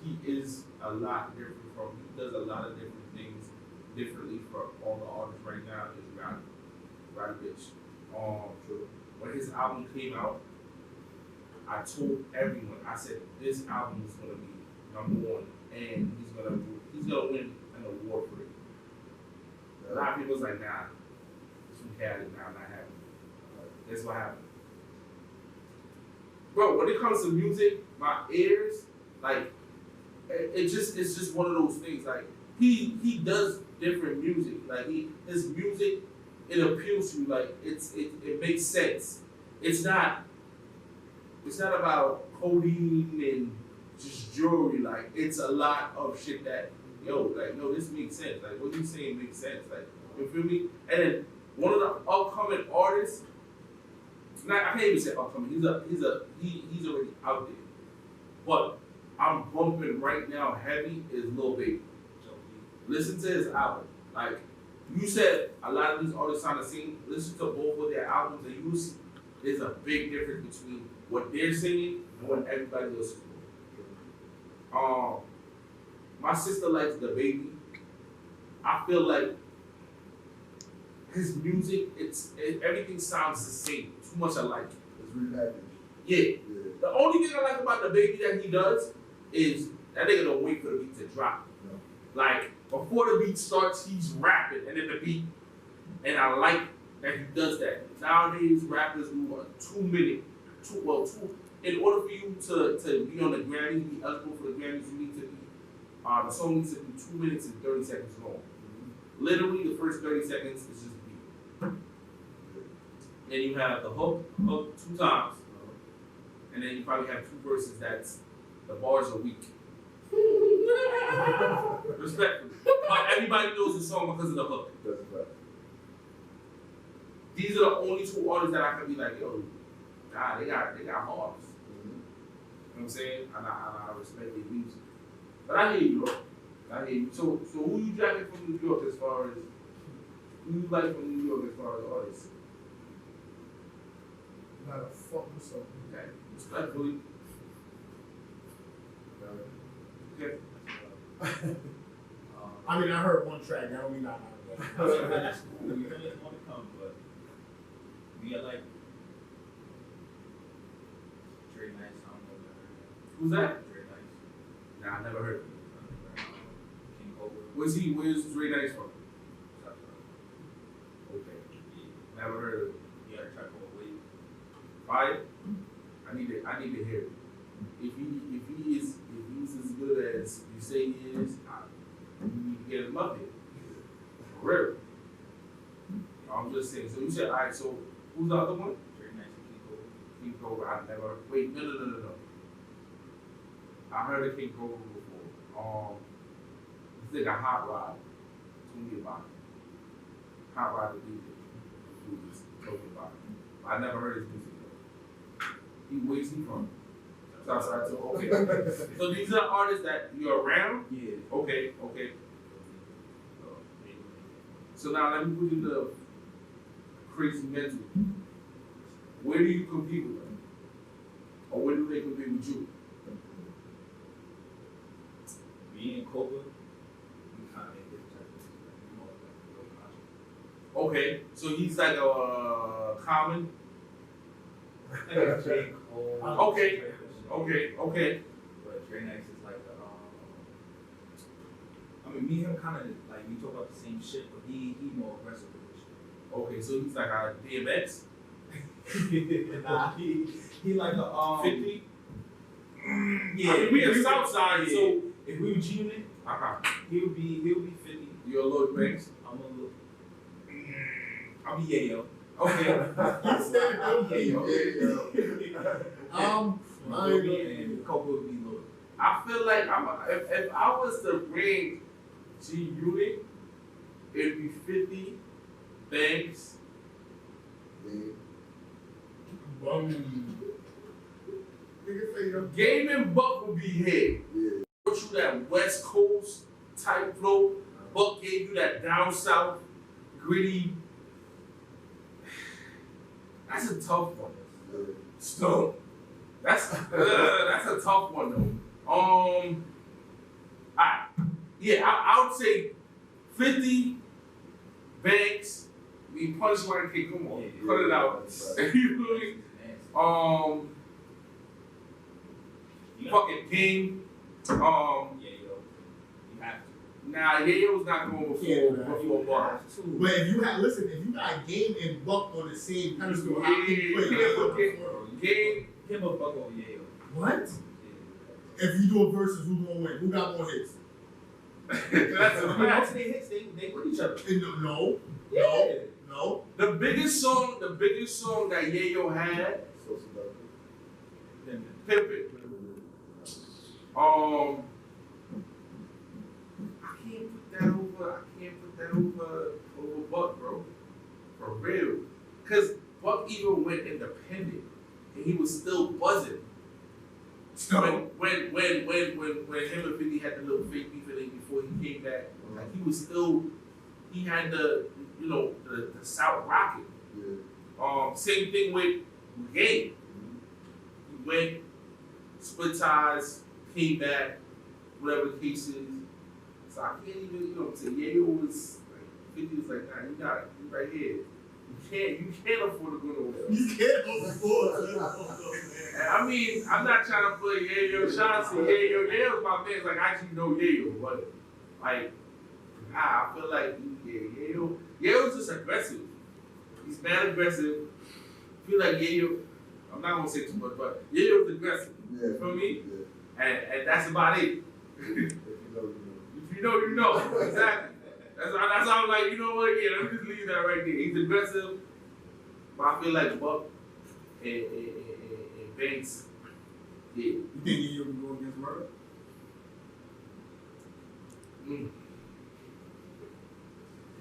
he is a lot different he does a lot of different things differently for all the artists right now is Roddy Ricch. When his album came out, I told everyone, I said this album is gonna be #1 and he's gonna win an award for it. A lot of people was like, nah, it's from Cali, nah, not happening. That's what happened. Bro, when it comes to music, my ears, like, it's just one of those things. Like, he does different music. Like, his music, it appeals to you. Like, it makes sense. It's not about codeine and just jewelry. Like, it's a lot of shit that, this makes sense. Like, what you saying makes sense. Like, you feel me? And then one of the upcoming artists. I can't even say upcoming. He's already out there. But I'm bumping right now heavy is Lil Baby. Listen to his album. Like you said, a lot of these artists sound the same. Listen to both of their albums, and you see there's a big difference between what they're singing and what everybody else is doing. My sister likes the Baby. I feel like his music, everything sounds the same. Too much alike. It's repackaged. Yeah. The only thing I like about the Baby that he does is that nigga don't wait for the beat to drop. No. Like before the beat starts, he's rapping, and then the beat, and I like that he does that. Nowadays, rappers do a 2 minute, in order for you to be on the Grammys, be eligible for the Grammys, you need to be, the song needs to be 2 minutes and 30 seconds long. Mm-hmm. Literally, the first 30 seconds is just beat. Then you have the hook 2 times, and then you probably have 2 verses that's, the bars are weak. Respectfully. But everybody knows the song because of the hook. That's right. These are the only 2 artists that I can be like, yo, God, they got bars. Mm-hmm. You know what I'm saying? And I respect their music. But I hear you, bro. I hear you. So who you jacking from New York as far as, who you like from New York as far as artists? Gotta fuck myself. Okay. Respectfully. Okay. I mean, I heard one track. I don't mean not. That's cool. You can let one come, but we are like Dre Nice. I don't know if you heard that. Who's that? Dre Nice. Nah, I never heard of him. King Cobra. Where's Dre Nice from? South Carolina. Okay. fire, I need to hear it. If he's as good as you say he is, you need to get him up here. For real. I'm just saying. So you said, all right. So who's the other one? Very nice to King Cobra. I never. Wait, no. I heard of King Cobra before. He's like a hot rod. Told me about it. Hot rod the DJ. Who was talking about it. I never heard his music though. Where's he from? Southside. So okay. So these are artists that you're around. Yeah. Okay. So now let me put you the crazy mental. Where do you compete with them? Or where do they compete with you? Me and Cobra, we kind of make different types of music. Okay, so he's like a common. J. Cole. Okay. But Dre Nice is like I mean, me and him kind of like we talk about the same shit, but he more aggressive with this shit. Okay, so he's like a DMX. Nah, he like a 50. Yeah, I mean, we in Southside, so if we were G-Unit, he'll be 50. you're a Lord Banks. I'm a little. I'll be Yayo. Okay. He said I'll be Yayo. Yayo. And Coco would be Lil. I feel like if I was to bring G Unit, it'd be 50 Banks. Nigga say yo. Game and Buck would be here. Yeah. Brought you that West Coast type flow. Buck gave you that down south gritty. That's a tough one. So that's a tough one though. I would say 50 Banks. I mean, Punchline King. Come on, cut it out. You feel me? Fucking King. Yayo. You have to. Nah, Yayo's not going before Buck. But if you got Game and Buck on the same pedestal, how can you play? Game. Him or Buck over Yayo. What? Yeah. If you do a versus, who's gonna win? Who got more hits? That's a I mean, fact. most of their hits, they with each other. No. Yeah. No. The biggest song that Yayo had, Pimpin'. I can't put that over Buck, bro. For real. Cause Buck even went independent and he was still buzzing. When him and 50 had the little fake beef thing before he came back, like he had the South rocket. Yeah. Same thing with Game. He went, split ties, came back, whatever the case is. So I can't even, say Yayo was like 50 was like, nah, you got it. You right here. You can't afford to go nowhere. You can't afford to. I mean, I'm not trying to put Yayo shots at Yayo. Yayo's my man. Like, I actually know Yayo, but like, I feel like Yayo's just aggressive. He's mad aggressive. I feel like Yayo, I'm not gonna say too much, but Yayo's aggressive. Yeah. You feel me? Yeah. And that's about it. If If you know, you know. Exactly. That's how I'm like, you know what? Yeah, let me just leave that right there. He's aggressive, but I feel like Buck and Banks, yeah. You think you can go against Murder?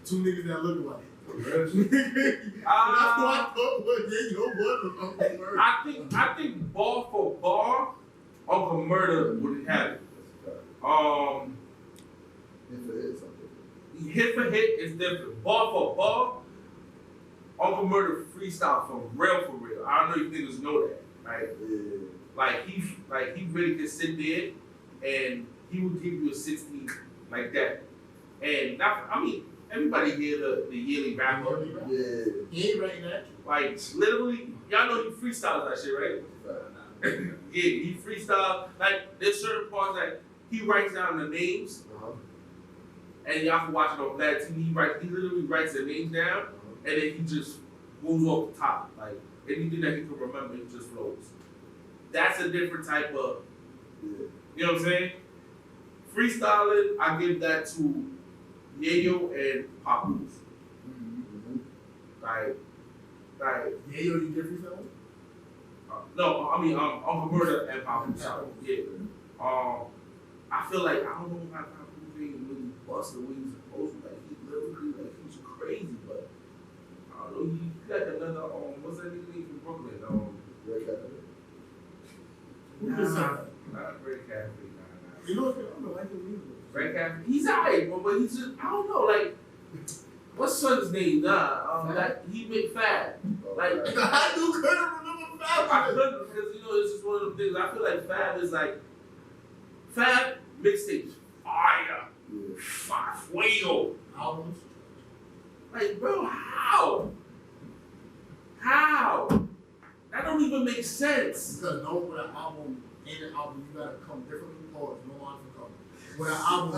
Two niggas that look alike. That's what I thought was Yayo was. I think bar for bar, Uncle Murder would have it. Hit for hit is different. Bar for bar, Uncle Murder freestyle for real. I don't know if you niggas know that, right? Yeah. Like he really could sit there and he would give you a 60 like that. And everybody hear the yearly wrap up. Yeah. He ain't writing that. Like literally, y'all know he freestyles that shit, right? Yeah, he freestyle. Like there's certain parts that he writes down the names. And y'all can watch it on Vlad TV. He literally writes the names down, and then he just goes off the top. Like anything that he can remember, he just flows. That's a different type of, Yeah. you know what I'm saying? Freestyling, I give that to Yayo and Papoose. Mm-hmm. Like, Yeah, yo, you get freestyle? no, I mean, Uncle Murder and Papoose. Yeah. I feel like, I don't know how Papoose ain't really bust the way he's supposed to. Like, he literally, like, he's crazy, but I don't know, he got another, what's that nigga name from Brooklyn? Red Cat. Not Red Cafe, nah. You know what? I don't know, like the music. Red Cafe, he's alright, but he's just, I don't know, like, what's son's name? That he made Fab. Like, I do couldn't remember I Fab. couldn't because you know it's just one of them things. I feel like Fab is like Fab mixtapes fire, fuego. Albums. Like, bro, how? How? That don't even make sense. Because no, with an album, ain't an album, you gotta come differently. Pause, no line for cover. With an album,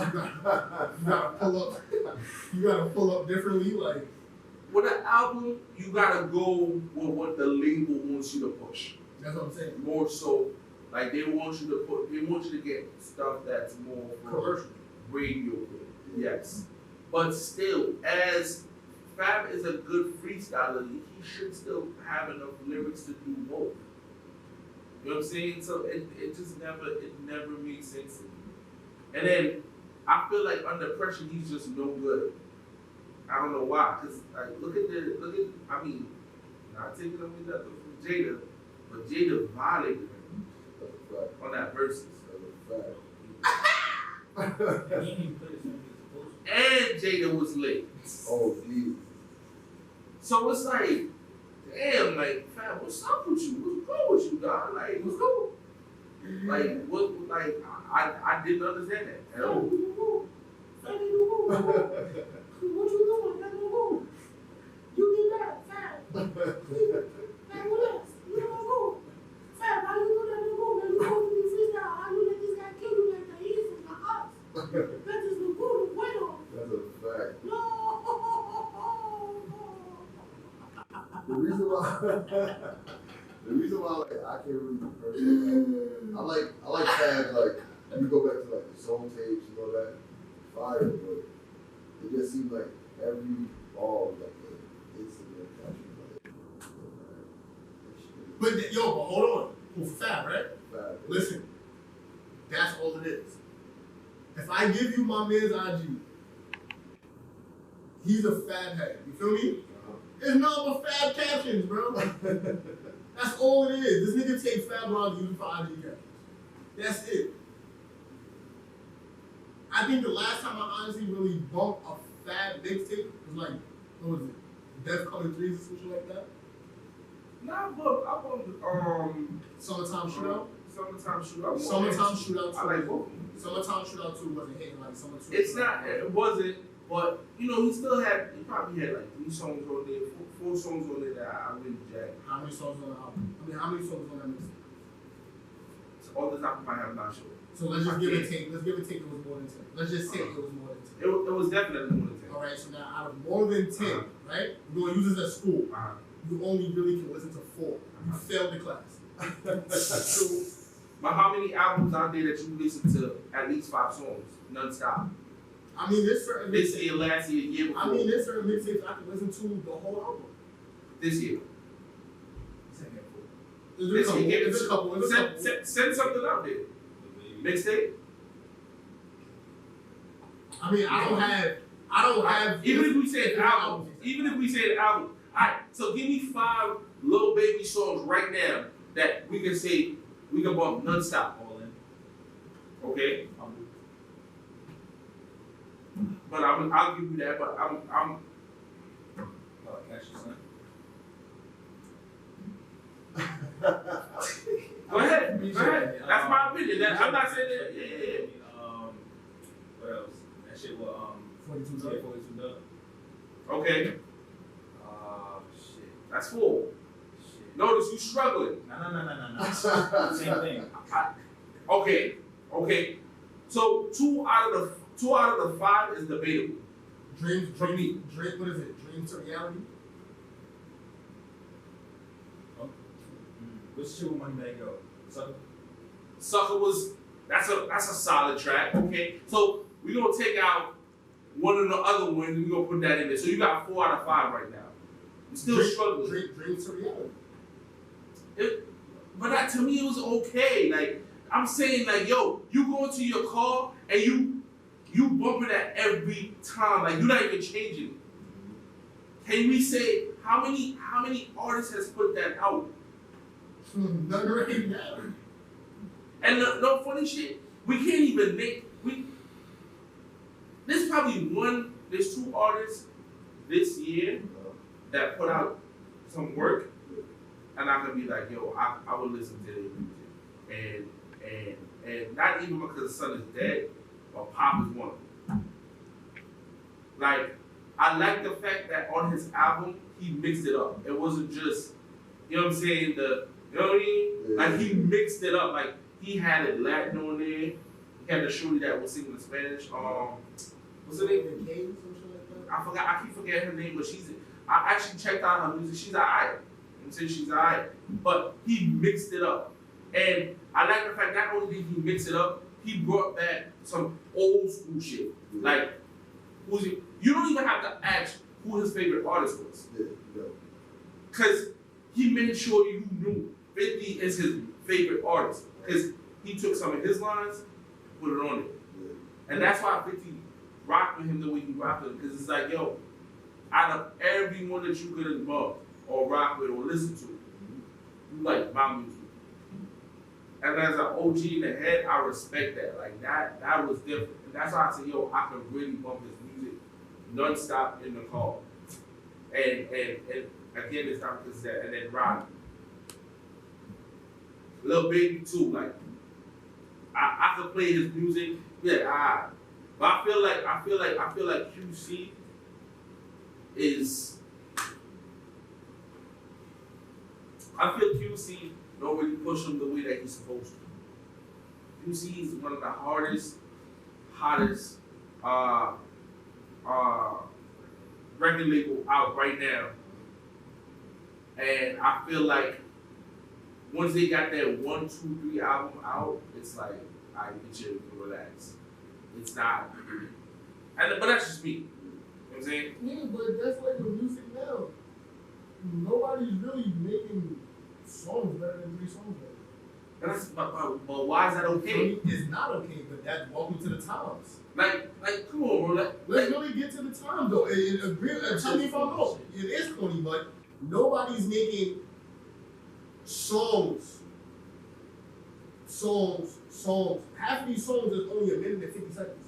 you gotta pull up differently, like. With an album, you gotta go with what the label wants you to push. That's what I'm saying. More so, like they want you to get stuff that's more for Commercial. radio. Yes. But still, as Fab is a good freestyler, he should still have enough lyrics to do both. You know what I'm saying? So it just never made sense to me. And then I feel like under pressure he's just no good. I don't know why, cause like I mean, not taking away nothing from Jada, but Jada violated him on that verses. And Jada was late. Oh, geez. So it's like, damn, like, fam, what's up with you? What's wrong with you, dog? Like, what's going? Like, what? Like, I didn't understand that. At all. What you doing? That's no move. You did that, Fab. Hey, what else? You don't move. Fab, how you do that no move? Man, you supposed to be freestyle. How you let this guy kill you like that? He is from the us. That is no good. Wait on. That's a fact. No. The reason why like I can't really personally I like Fab, like you go back to like the song tapes, you know that fire, but it just seemed like every ball was like an Instagram caption. But hold on. Well, Fab, right? Fab. Listen, that's all it is. If I give you my man's IG, he's a Fab head. You feel me? It's not but Fab captions, bro. That's all it is. This nigga takes Fab lines and use it for IG captions. That's it. I think the last time I honestly really bumped a Fab mixtape was like, what was it? Death Color 3s or something like that? Nah, but I bumped Summertime Shootout? Summertime Shootout. Summertime Shootout 2. I like both. Summertime Shootout 2 wasn't hitting like Summer 2. It's not. It wasn't. But you know, he probably had like 3 songs on there, 4 songs on there that I really jacked. How many songs on the album? I mean, how many songs on that mixtape? So all the top of my head, I'm not sure. So let's just give it take. Let's give it take. It was more than 10. Let's just say it was more than 10. It was definitely more than 10. All right. So now, out of more than 10, right? We're gonna use this at school. You only really can listen to 4. You failed the class. But how many albums out there that you listen to at least 5 songs non-stop? I mean, there's certain this year, last year, year before. I mean, there's certain mixtapes I can listen to the whole album. This year. There's a couple. Send something out there. Mixtape. I mean, I don't have. Even if we said album. Alright, so give me 5 Lil Baby songs right now that we can say we can bump non-stop. All in. Okay. But I'll give you that. But I'm. Catch your son. Go ahead. That's my opinion. I'm not saying that. Yeah. What else? That shit was 42 42 Dub. Okay. Shit. That's 4. Shit. Notice you struggling. No. Same thing. Okay. So 2 out of the 5 is debatable. Dream, what is it? Dream to reality? Which shit with Moneybag Yo? Sucker? Sucker was that's a solid track. Okay, so we're gonna take out one of the other ones and we're gonna put that in there. So you got 4 out of 5 right now. I'm still struggling. Dreams to reality. But that to me it was okay. Like I'm saying, like yo, you go into your car and you bump it at every time. Like you're not even changing it. Can we say how many artists has put that out? None right now. And no funny shit, we can't even make there's probably there's 2 artists this year that put out some work, and I could be like, yo, I would listen to their music, and not even because the son is dead, but Pop is one of them. Like I like the fact that on his album he mixed it up. It wasn't just, you know what I'm saying, you know what I mean? Yeah. Like he mixed it up. Like he had it Latin on there. He had the shorty that was singing in Spanish. What's her name? I keep forgetting her name, but I actually checked out her music. She's alright. I'm saying she's alright. But he mixed it up. And I like the fact not only did he mix it up, he brought back some old school shit. Like, you don't even have to ask who his favorite artist was. Yeah. Because he made sure you knew 50 is his favorite artist. Because he took some of his lines and put it on it. Yeah. And that's why 50 rocked with him the way he rocked with him. Because it's like, yo, out of everyone that you could have loved or rock with or listen to, you like my music. And as an OG in the head, I respect that. Like that was different. And that's why I say, yo, I can really bump his music non-stop in the car. And again, it's not because that. And then Rodney, Lil Baby too. Like I could play his music. Yeah, but I feel like QC is. I feel QC don't really push him the way that he's supposed to. QC is one of the hottest record label out right now. And I feel like once they got that 1, 2, 3 album out, it's like, I get you to relax. It's not, but that's just me. You know what I'm saying? Yeah, but that's like the music now. Nobody's really making songs better than 3 songs better. But why is that okay? It's not okay, but that's welcome to the times. Like, come on, bro. Let's really get to the time though. Tell me if I'm wrong. It is corny, but nobody's making songs. Half of these songs is only 1 minute and 50 seconds.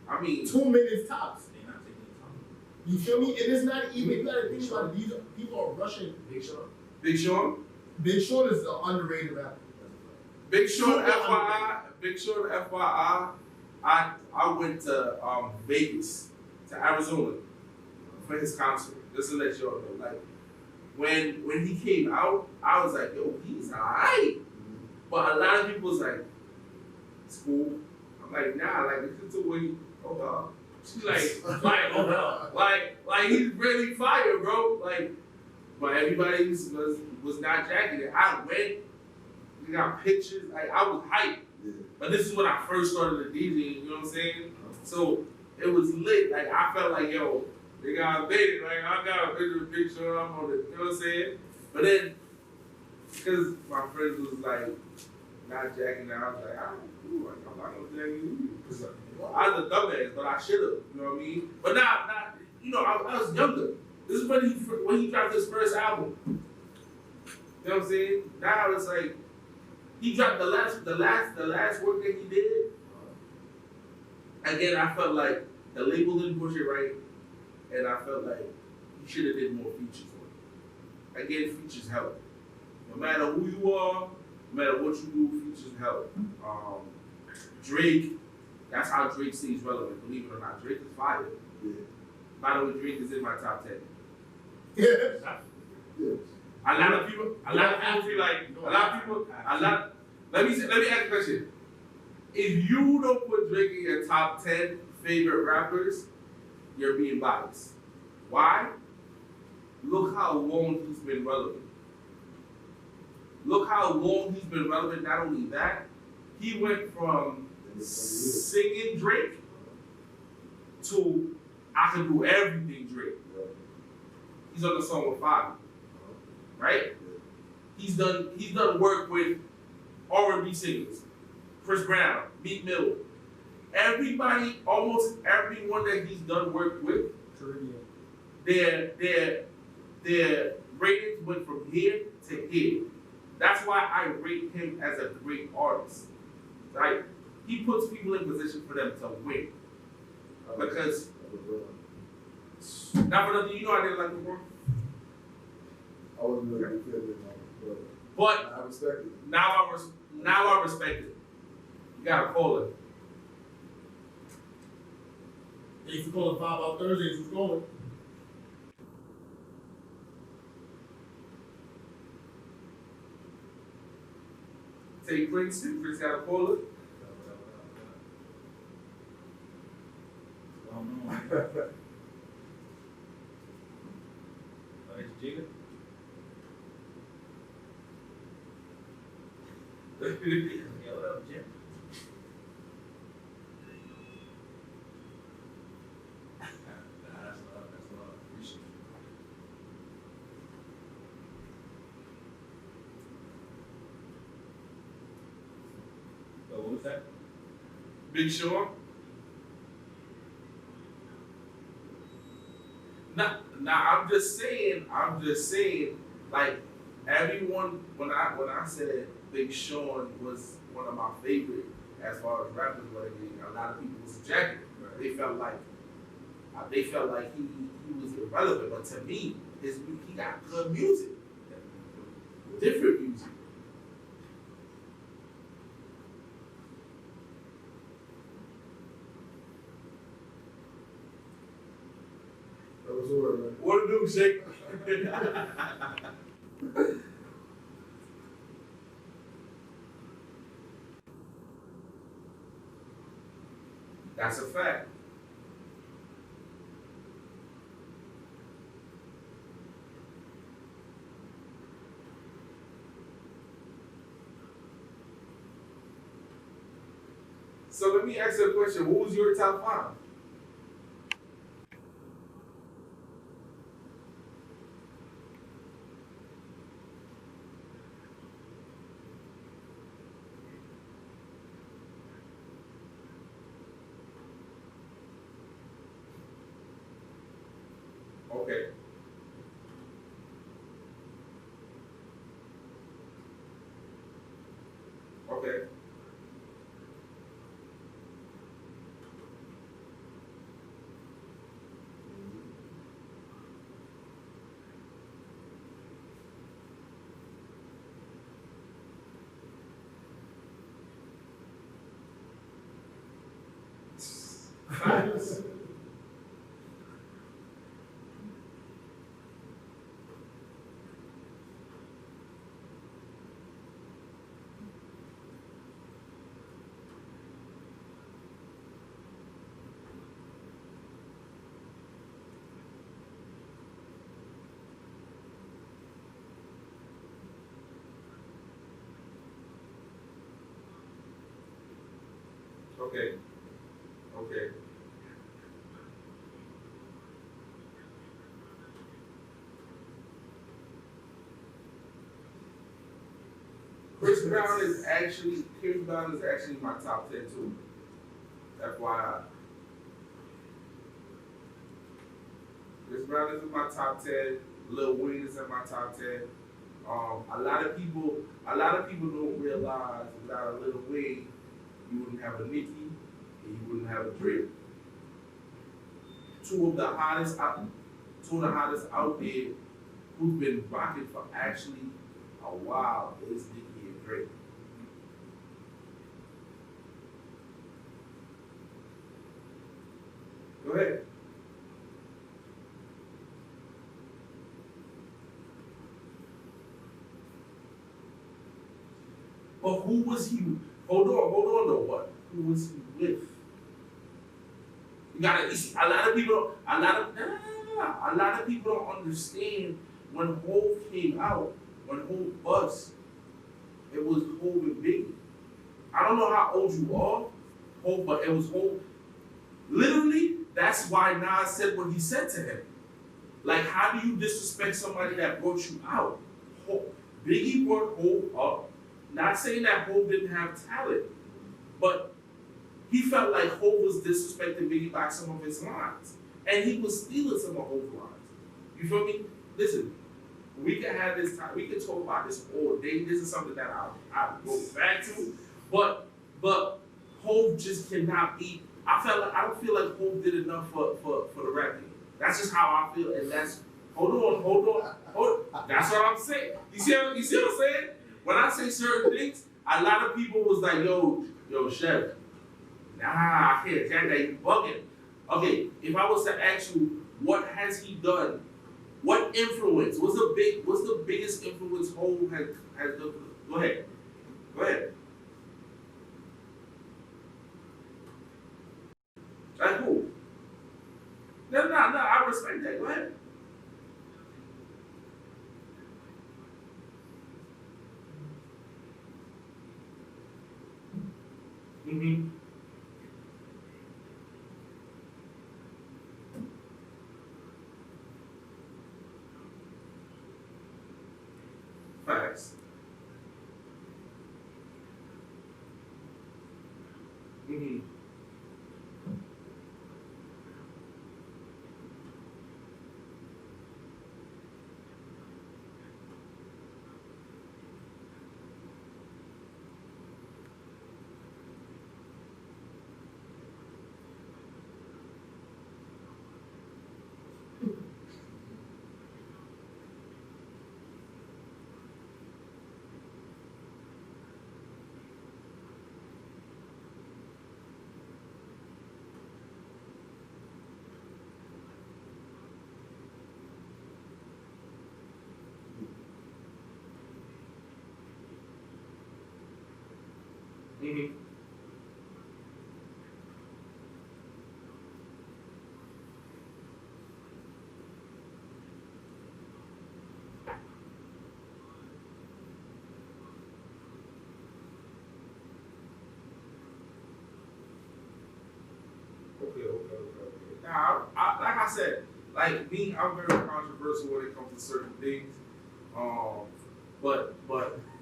I mean, 2 minutes tops. They're not taking the time. You feel me? It is not even. You gotta think about it. These people are rushing. Big Sean. Big Sean. Big Sean is an underrated rapper. Big Sean, Super FYI. Big Sean, FYI. I went to Vegas, to Arizona, for his concert. Just to let y'all know, like when he came out, I was like, yo, he's alright. But a lot of people was like, it's cool. I'm like, nah, like it's the way. Hold on. She's like, hold on, like he's really fire, bro. Like, but everybody was not jacking it. I went, we got pictures. Like I was hyped. Yeah. But this is when I first started the DJing, you know what I'm saying? So it was lit. Like I felt like, yo, they got made it. Like I got a picture of Big Sean, I'm on it, you know what I'm saying? But then, because my friends was like, not jacking it, I was like, I'm not gonna jack you. I was a dumbass, but I should have, you know what I mean? But not, you know, I was younger. This is when he dropped his first album. You know what I'm saying? Now it's like, he dropped the last work that he did. Again, I felt like the label didn't push it right, and I felt like he should have did more features on it. Again, features help. No matter who you are, no matter what you do, features help. Drake, that's how Drake stays relevant. Believe it or not, Drake is fire. Yeah. By the way, Drake is in my top 10. Yeah. A lot of people feel like, let me ask you a question. If you don't put Drake in your top 10 favorite rappers, you're being biased. Why? Look how long he's been relevant. look how long he's been relevant. Not only that, he went from singing Drake to I can do everything Drake. He's on the song with Fabi, right? He's done work with R&B singers, Chris Brown, Meek Mill. Everybody, almost everyone that he's done work with, their ratings went from here to here. That's why I rate him as a great artist, right? He puts people in position for them to win. Because, not for nothing, you know I didn't like the before. I wasn't really a fan of it, But I respect it. now I respect it. You gotta call it. Thanks for calling VybeoutThursdays. Who's calling? Take Prince gotta call it. It's Jigga. Yeah, what up, Jim? That's love. Appreciate it. So what was that? Big Sean. Nah, I'm just saying, like, everyone, when I said Big Sean was one of my favorite as far as rappers, a lot of people was rejecting. Right. They felt like he was irrelevant, but to me, he got good music, different music. That was the word, man. What to do, Shake? That's a fact. So let me ask you a question. Who was your top five? Okay. Okay. Facts. Okay. Okay. Chris Brown is actually my top 10 too. FYI. Chris Brown is in my top 10. Lil Wayne is in my top 10. A lot of people don't realize without a Lil Wayne, you wouldn't have a Nicki and you wouldn't have a Drake. Two of the hottest out there who've been rocking for actually a while is Nicki and Drake. Go ahead. But who was he? Hold on though. What? Who was he with? You gotta see, a lot of people don't understand when Hov came out, when Hov bust, It was Hov and Biggie. I don't know how old you are, Hov, but it was Hov. Literally, that's why Nas said what he said to him. Like, how do you disrespect somebody that brought you out? Biggie brought Hov up. Not saying that Hov didn't have talent, but he felt like Hov was disrespecting Biggie by some of his lines. And he was stealing some of Hov's lines. You feel me? Listen, we can have this time, we can talk about this all day. This is something that I go back to. But Hov just cannot be. I don't feel like Hov did enough for the rap game. That's just how I feel, and that's hold on. That's what I'm saying. You see what I'm saying? When I say certain things, a lot of people was like, yo, Chef, nah, I can't jack that, you bugging. Okay, if I was to ask you, what has he done? What influence? What's the biggest influence Hov has done? Go ahead. Like who? No, I respect that. Go ahead. Mm-hmm. Facts. Mm-hmm. Mm-hmm. Okay. Now, like I said, like me, I'm very controversial when it comes to certain things. But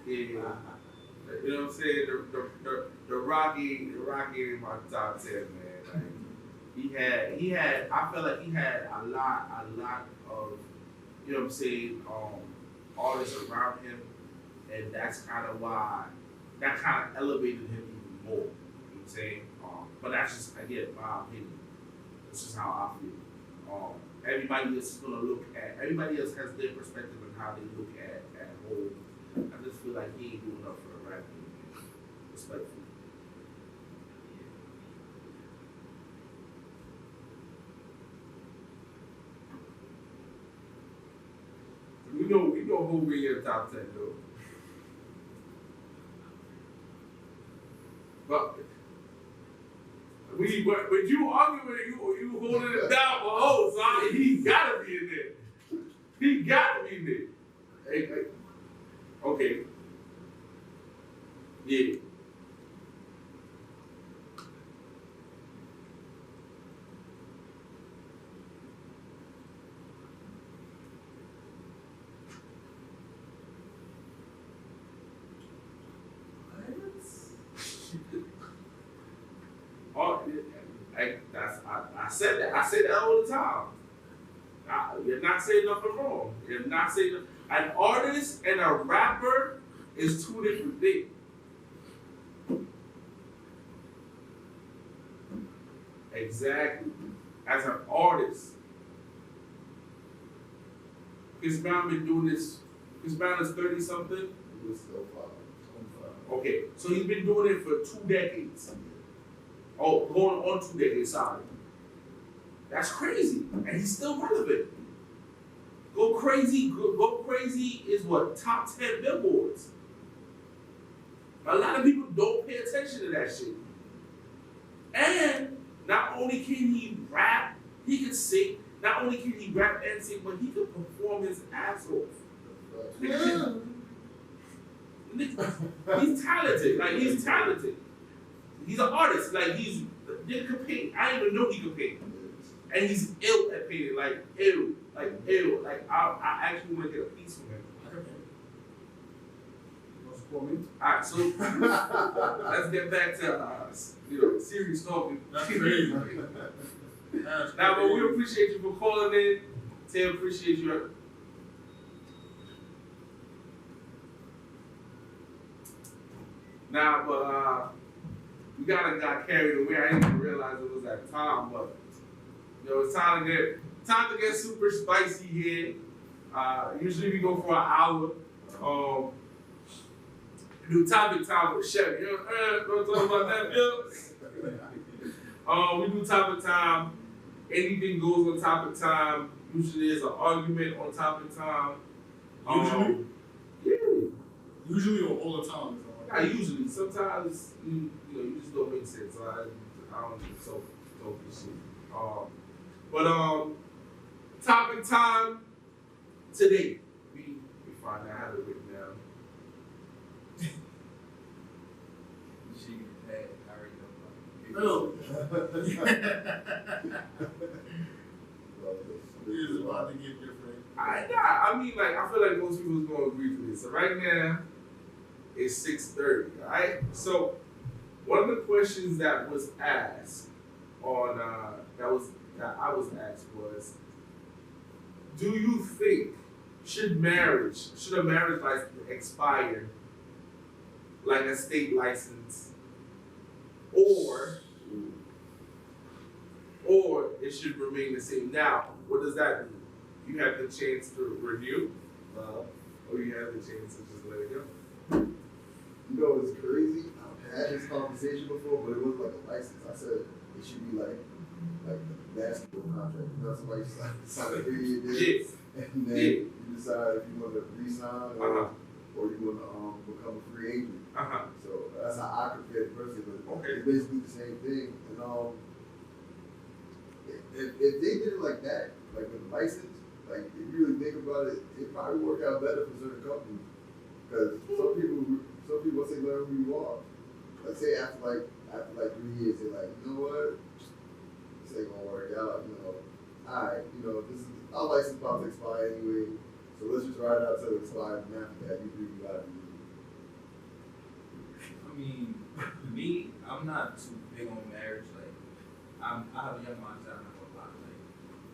yeah, you know what I'm saying? The Rocky in my top 10, man. Like he had. I felt like he had a lot of, you know what I'm saying, artists around him, and that's kind of why that kind of elevated him even more. You know what I'm saying? But that's just, again, my opinion. That's just how I feel. Everybody else has their perspective on how they look at Hov. I just feel like he ain't doing enough for the rap game, respectfully. We know who we in the top 10 though. But but you arguing with it, you holding it down for Hov, so he gotta be in there. He gotta be in there. Hey. Okay. Yeah. I said that. I say that all the time. You're not saying nothing wrong. You're not saying nothing. An artist and a rapper is two different things. Exactly. As an artist, Chris Brown been doing this. Chris Brown is 30 something. He was still 25. Okay, so he's been doing it for 2 decades. Oh, going on 2 decades, sorry. That's crazy. And he's still relevant. Go Crazy is what? Top 10 billboards. A lot of people don't pay attention to that shit. And not only can he rap, he can sing. Not only can he rap and sing, but he can perform his ass off. He's talented. Like, he's talented. He's an artist. Like, he could paint. I didn't even know he could paint. And he's ill at painting. Like, ill. Like, ill. Like, I actually want to get a piece from him. Alright, so let's get back to serious talking. That's crazy. Now, but we appreciate you for calling in. Tay, appreciate you. Now, but we got carried away. I didn't even realize it was that time, but it's time to get super spicy here. Usually we go for an hour. Do topic time with Chef. You know, don't talk about that, Bill. We do topic time. Anything goes on topic time. Usually there's an argument on topic time. Usually? Yeah. Usually or all the time? Not usually. Sometimes you just don't make sense. So I don't even talk this shit. But topic time today. We find out how to written down. No. It is about to get different. I mean, like, I feel like most people is gonna agree to this. So right now, it's 6:30. Alright? So one of the questions that was asked on that I was asked was, do you think should a marriage license expire like a state license, or it should remain the same? Now, what does that mean? You have the chance to review, or you have the chance to just let it go. You know, it's crazy. I've had this conversation before, but it wasn't like a license. I said it should be like the basketball contract. You know, somebody sign a 3-year deal, and then you decide if you want to re-sign or you want to become a free agent. So that's how I compare it personally. But it's basically the same thing. And if they did it like that, like with a license, like if you really think about it, it probably work out better for certain companies. Because some people once they learn who you are, let's say after 3 years, they're like, you know what, this ain't gonna work out. Alright, this is our license about to expire anyway, so let's just ride out till it expires, and after that, you do you gotta do. I mean, me, I'm not too big on marriage. Like, I have a young mindset. I'm not gonna lie. Like,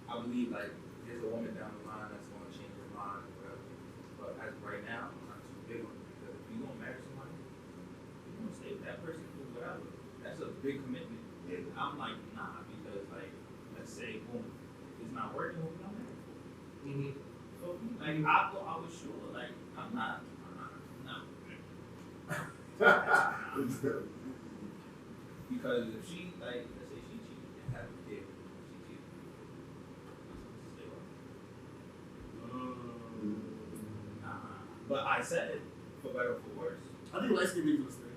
I believe like there's a woman down the line that's gonna change her mind or whatever. But as of right now, I'm not too big on it because if you gonna marry somebody, you're gonna stay with that person for whatever. That's a big commitment. And I'm like, nah, because like, let's say, boom, it's not working. We're not married. So like, I was sure. Like, I'm not. No. Because if she, like, let's say she cheated and had a kid, she cheated. Stay with her. But I said it for better or for worse. I think light skin niggas will stay.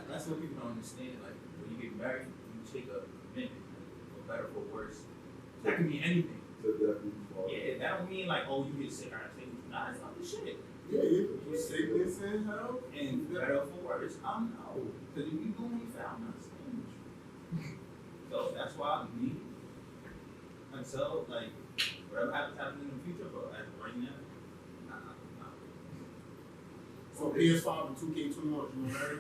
That's what people don't understand. Like, when you get married, you take a commitment, for better or for worse. That can mean anything. Yeah, that don't mean like, oh, you get sick. I say, nah, it's not the shit. Yeah, you sickness and health. And better for worse, I'm no. Because if you do me foul, I'm not staying with you. So that's why I'm leaving. Until, like, whatever happens in the future, but as of right now, nah. So PS5 and 2K21, you gonna marry?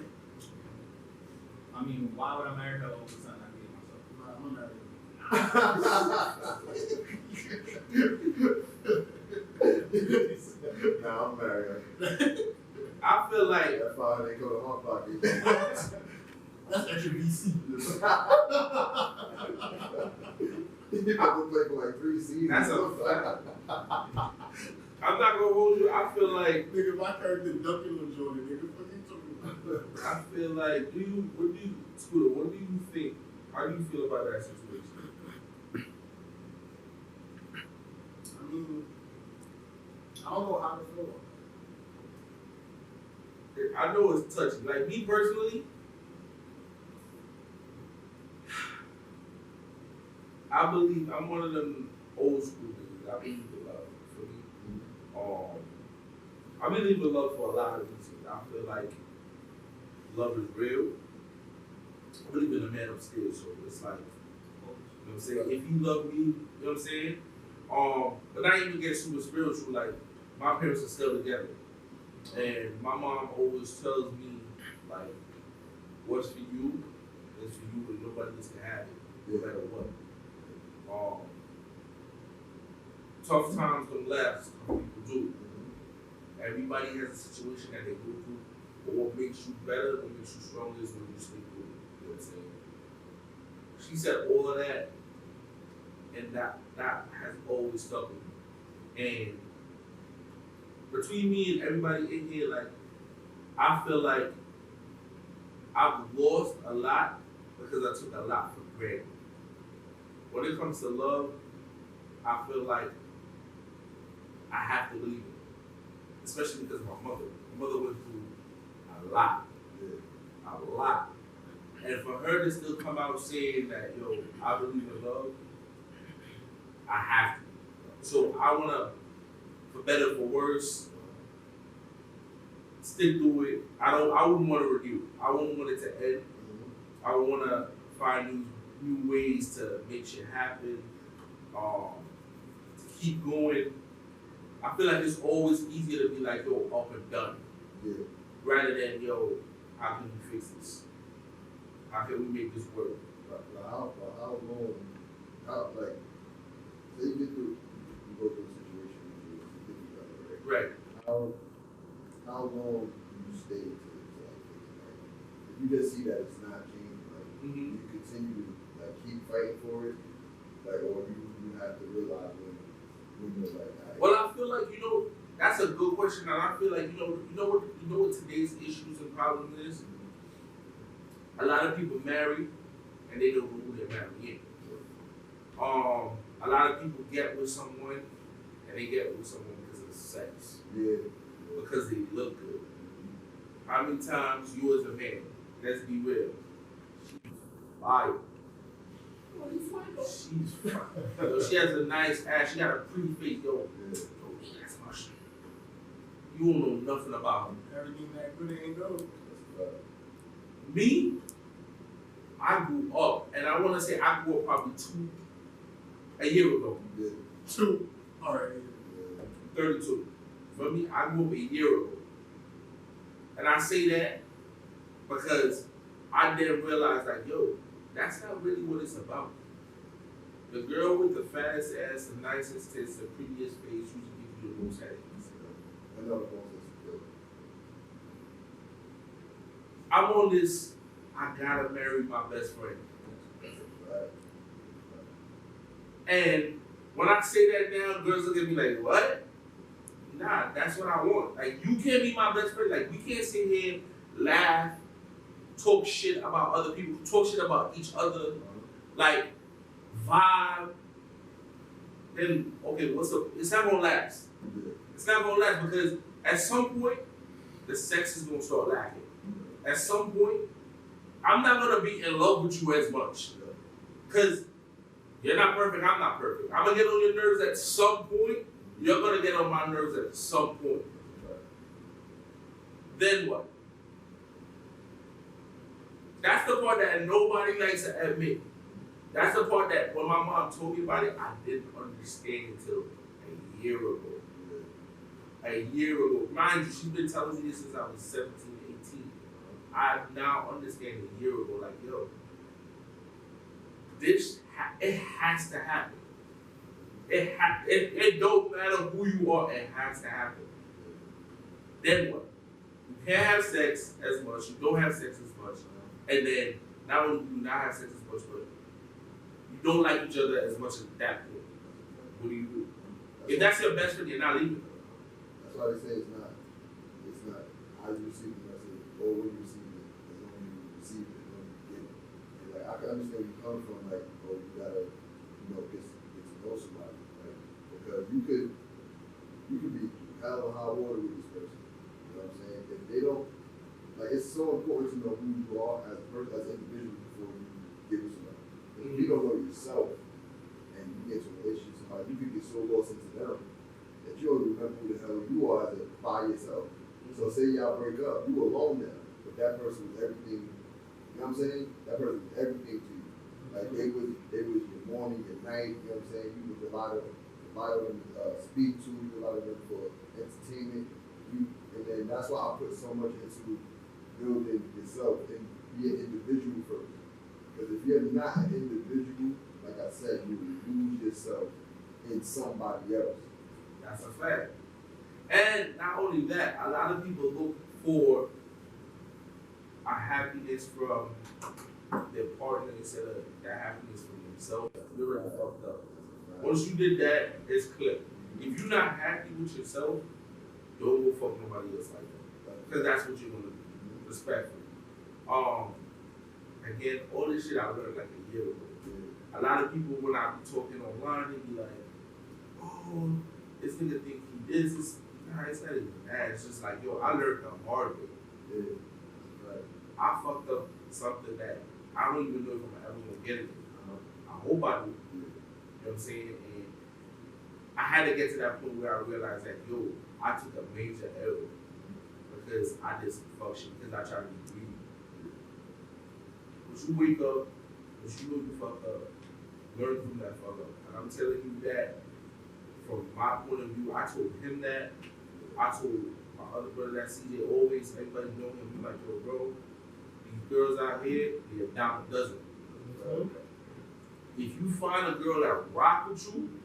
I mean, why would I marry her over something I gave myself? Nah, I'm gonna marry her. Nah, I'm married. I feel like That's why they go to Hot Pocket. That's extra VC. You have to play for like 3 seasons. that's a fact. I'm not gonna hold you. I feel like Nigga, my character dunking on Jordan, nigga. What you talking about? I feel like Scooter, what do you think? How do you feel about that situation? I mean, I don't know how to feel. I know it's touchy. Like me personally, I believe I'm one of them old school niggas. I believe in love. For me, I believe in love for a lot of reasons. I feel like love is real. I believe in the man upstairs, so it's like, you know what I'm saying? If you love me, you know what I'm saying? But not even get super spiritual, like, my parents are still together. And my mom always tells me, like, what's for you is for you and nobody else can have it, no matter what. Tough times don't last, tough people do. Everybody has a situation that they go through, but what makes you better, what makes you stronger is when you stay through it. You know what I'm saying? She said all of that, and that has always stuck with me. And between me and everybody in here, like, I feel like I've lost a lot because I took a lot for granted. When it comes to love, I feel like I have to believe it, especially because of my mother. My mother went through a lot, a lot. And for her to still come out saying that, yo, I believe in love, I have to. So I want to, for better or for worse, stick through it. I wouldn't want to review. I wouldn't want it to end. I would want to find new ways to make shit happen, to keep going. I feel like it's always easier to be like, yo, up and done. Yeah. Rather than, yo, how can we fix this? How can we make this work? How long, like, say you get through, you go through a situation with your significant other, right? Right. How long do you stay to like fix it? Like, if you just see that it's not changing, like, you continue to like keep fighting for it, like, or you have to realize when you're like, well, I feel like, you know, that's a good question, and I feel like, you know what today's issues and problems is? A lot of people marry and they don't know who they're marrying. A lot of people get with someone and they get with someone because of sex. yeah. Because they look good. How many times you as a man, let's be real, she's fire. She's fire. Yo, she has a nice ass, she got a pretty face, yo. That's my shit. You don't know nothing about her. Everything that good ain't good. Me, I grew up, and I want to say I grew up probably a year ago. Yeah. 2. All right. 32. For me, I grew up a year ago. And I say that because I didn't realize, like, yo, that's not really what it's about. The girl with the fattest ass, the nicest tits, the prettiest face usually gives you the most headaches. I know the process is good. I'm on this, I gotta marry my best friend. Right. And when I say that now, girls look at me like, what? Nah, that's what I want. Like, you can't be my best friend. Like, we can't sit here, laugh, talk shit about other people, talk shit about each other, like, vibe. Then, okay, what's up? It's not gonna last. Yeah. It's not gonna last because at some point, the sex is gonna start lacking. At some point, I'm not gonna be in love with you as much. Because you're not perfect, I'm not perfect. I'm gonna get on your nerves at some point. You're gonna get on my nerves at some point. Then what? That's the part that nobody likes to admit. That's the part that when my mom told me about it, I didn't understand until a year ago. A year ago. Mind you, she's been telling me this since I was 17, 18. I now understand a year ago, like, yo, this, it has to happen. It don't matter who you are, it has to happen. Then what? You can't have sex as much, you don't have sex as much, and then not only do you not have sex as much, but you don't like each other as much at that point. What do? If that's your best friend, you're not leaving her. That's why they say it's not how you receive the message or when you receive it. It's when you receive it, when you get it. And like, I can understand where you come from, like, oh, you gotta, get to know somebody, right? Because you could be hell or high water with this person. You know what I'm saying? If they don't, like, it's so important to know who you are as a person, as an individual before you get with somebody. If you don't know yourself and you get to a relationship with somebody, you could get so lost into them that you don't remember who the hell you are by yourself. So say y'all break up, you alone now, but that person was everything. You know what I'm saying? That person was everything to you. Like they was your morning, your night. You know what I'm saying? You was a lot of them speak to. You a lot of them for entertainment. And then that's why I put so much into building yourself and be an individual first. Because if you're not an individual, like I said, you will lose yourself in somebody else. That's a fact. And not only that, a lot of people look for a happiness from their partner instead of that happiness from themselves. You're already fucked up. Once you did that, it's clear. If you're not happy with yourself, don't go fuck nobody else like that. Because that's what you're gonna do. Respectfully. Again, all this shit I learned like a year ago. A lot of people when I be talking online, they be like, oh, this nigga think he is this. Nah, it's not even that. It's just like, yo, I learned the hard way. Yeah. Right. I fucked up something that I don't even know if I'm ever gonna get it. I hope I do. You know what I'm saying? And I had to get to that point where I realized that, yo, I took a major L because I did some fuck shit, because I tried to be greedy. Once you wake up, once you know you fucked up, learn from that fuck up. And I'm telling you that from my point of view. I told him that. I told my other brother that CJ always, everybody know him. He's like, yo, bro, these girls out here, they're a dime a dozen. If you find a girl that rock with you,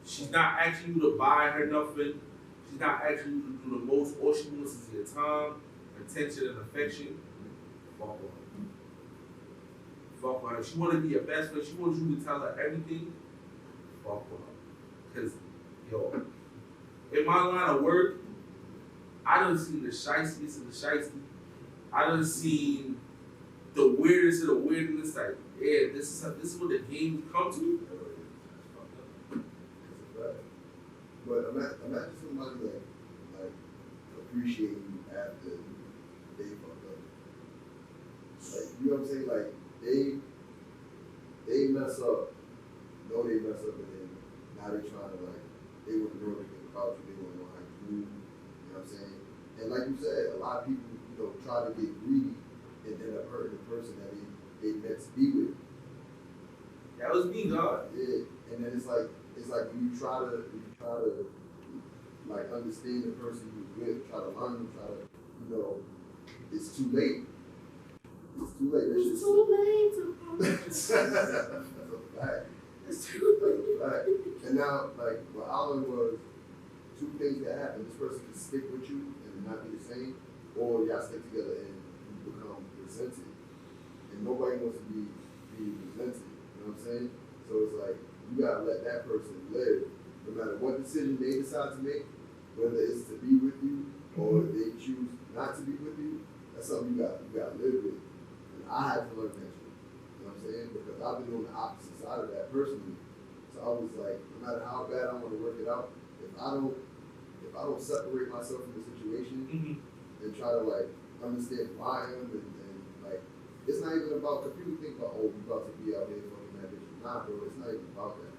she's not asking you to buy her nothing. She's not asking you to do the most. All she wants is your time, attention, and affection. Fuck with her. Fuck with her. She want to be your best friend. She wants you to tell her everything. Fuck with her. Because, yo, in my line of work, I done seen the shiesties and the shiesty. I done seen the weirdest of the weirdness. Like, yeah, this is what the game come to. But imagine somebody like appreciate you after they fucked up. Like, you know what I'm saying? Like they mess up, know they mess up, and then now they trying to they want to know everything about you. They want to know how you move. You know what I'm saying? And like you said, a lot of people try to get greedy and end up hurting the person that they meant to be with. That was me, God. Yeah, and then it's like when you try to understand the person you're with, try to learn them, it's too late. It's too late. It's too late to That's a fact. It's too late. Right. And now, what I learned was two things that happen. This person can stick with you and not be the same, or y'all stick together and you become resented. And nobody wants to be resented. You know what I'm saying? So it's like, you gotta let that person live. No matter what decision they decide to make, whether it's to be with you or they choose not to be with you, that's something you gotta live with. And I had to learn that shit. You know what I'm saying? Because I've been on the opposite side of that personally. So I was like, no matter how bad I want to work it out, if I don't separate myself from the situation and try to understand who I am and it's not even about, because people think about, oh, we about to be out here fucking that bitch. Nah, bro, it's not even about that.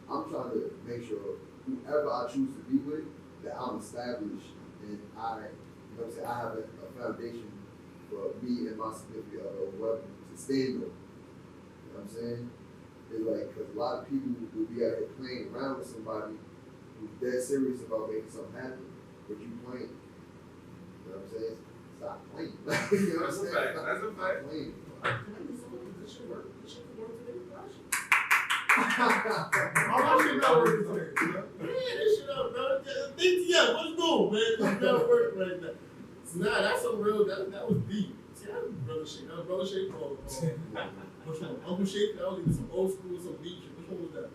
I'm trying to make sure whoever I choose to be with, that I'm established and I have a foundation for me and my significant other or whoever to stand on. You know what I'm saying? It's because a lot of people will be out here playing around with somebody who's dead serious about making something happen, but you playing. You know what I'm saying? Stop playing. You know what I'm saying? That's a fact. Playing. This shit work. This shit can work today. Oh, my shit not working today. Man, this shit up, bro. DTF, what's good, man? This not working right now. Nah, that's some real. That was deep. See, that was brother shit. That was brother shit. Which one? Uncle Shake? That was either some old school, some deep shit. Which one was that?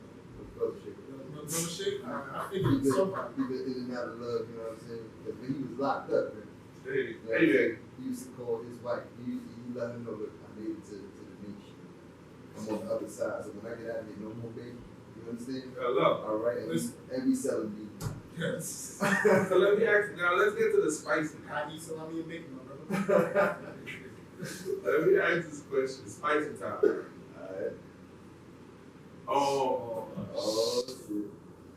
Brother Shake. Brother Shake. I figured somebody. He been in and out of love. You know what I'm saying? Because when he was locked up, man. Hey. He used to call his wife. He let him know that I made it to the beach. I'm on the other side, so when I get out of here, no more baby. You understand? Hello. All right, and we selling meat. Yes. So let me ask you now. Let's get to the spicy. I eat salami and bacon, my brother. Let me ask this question. Spicy time. Alright. Oh shit.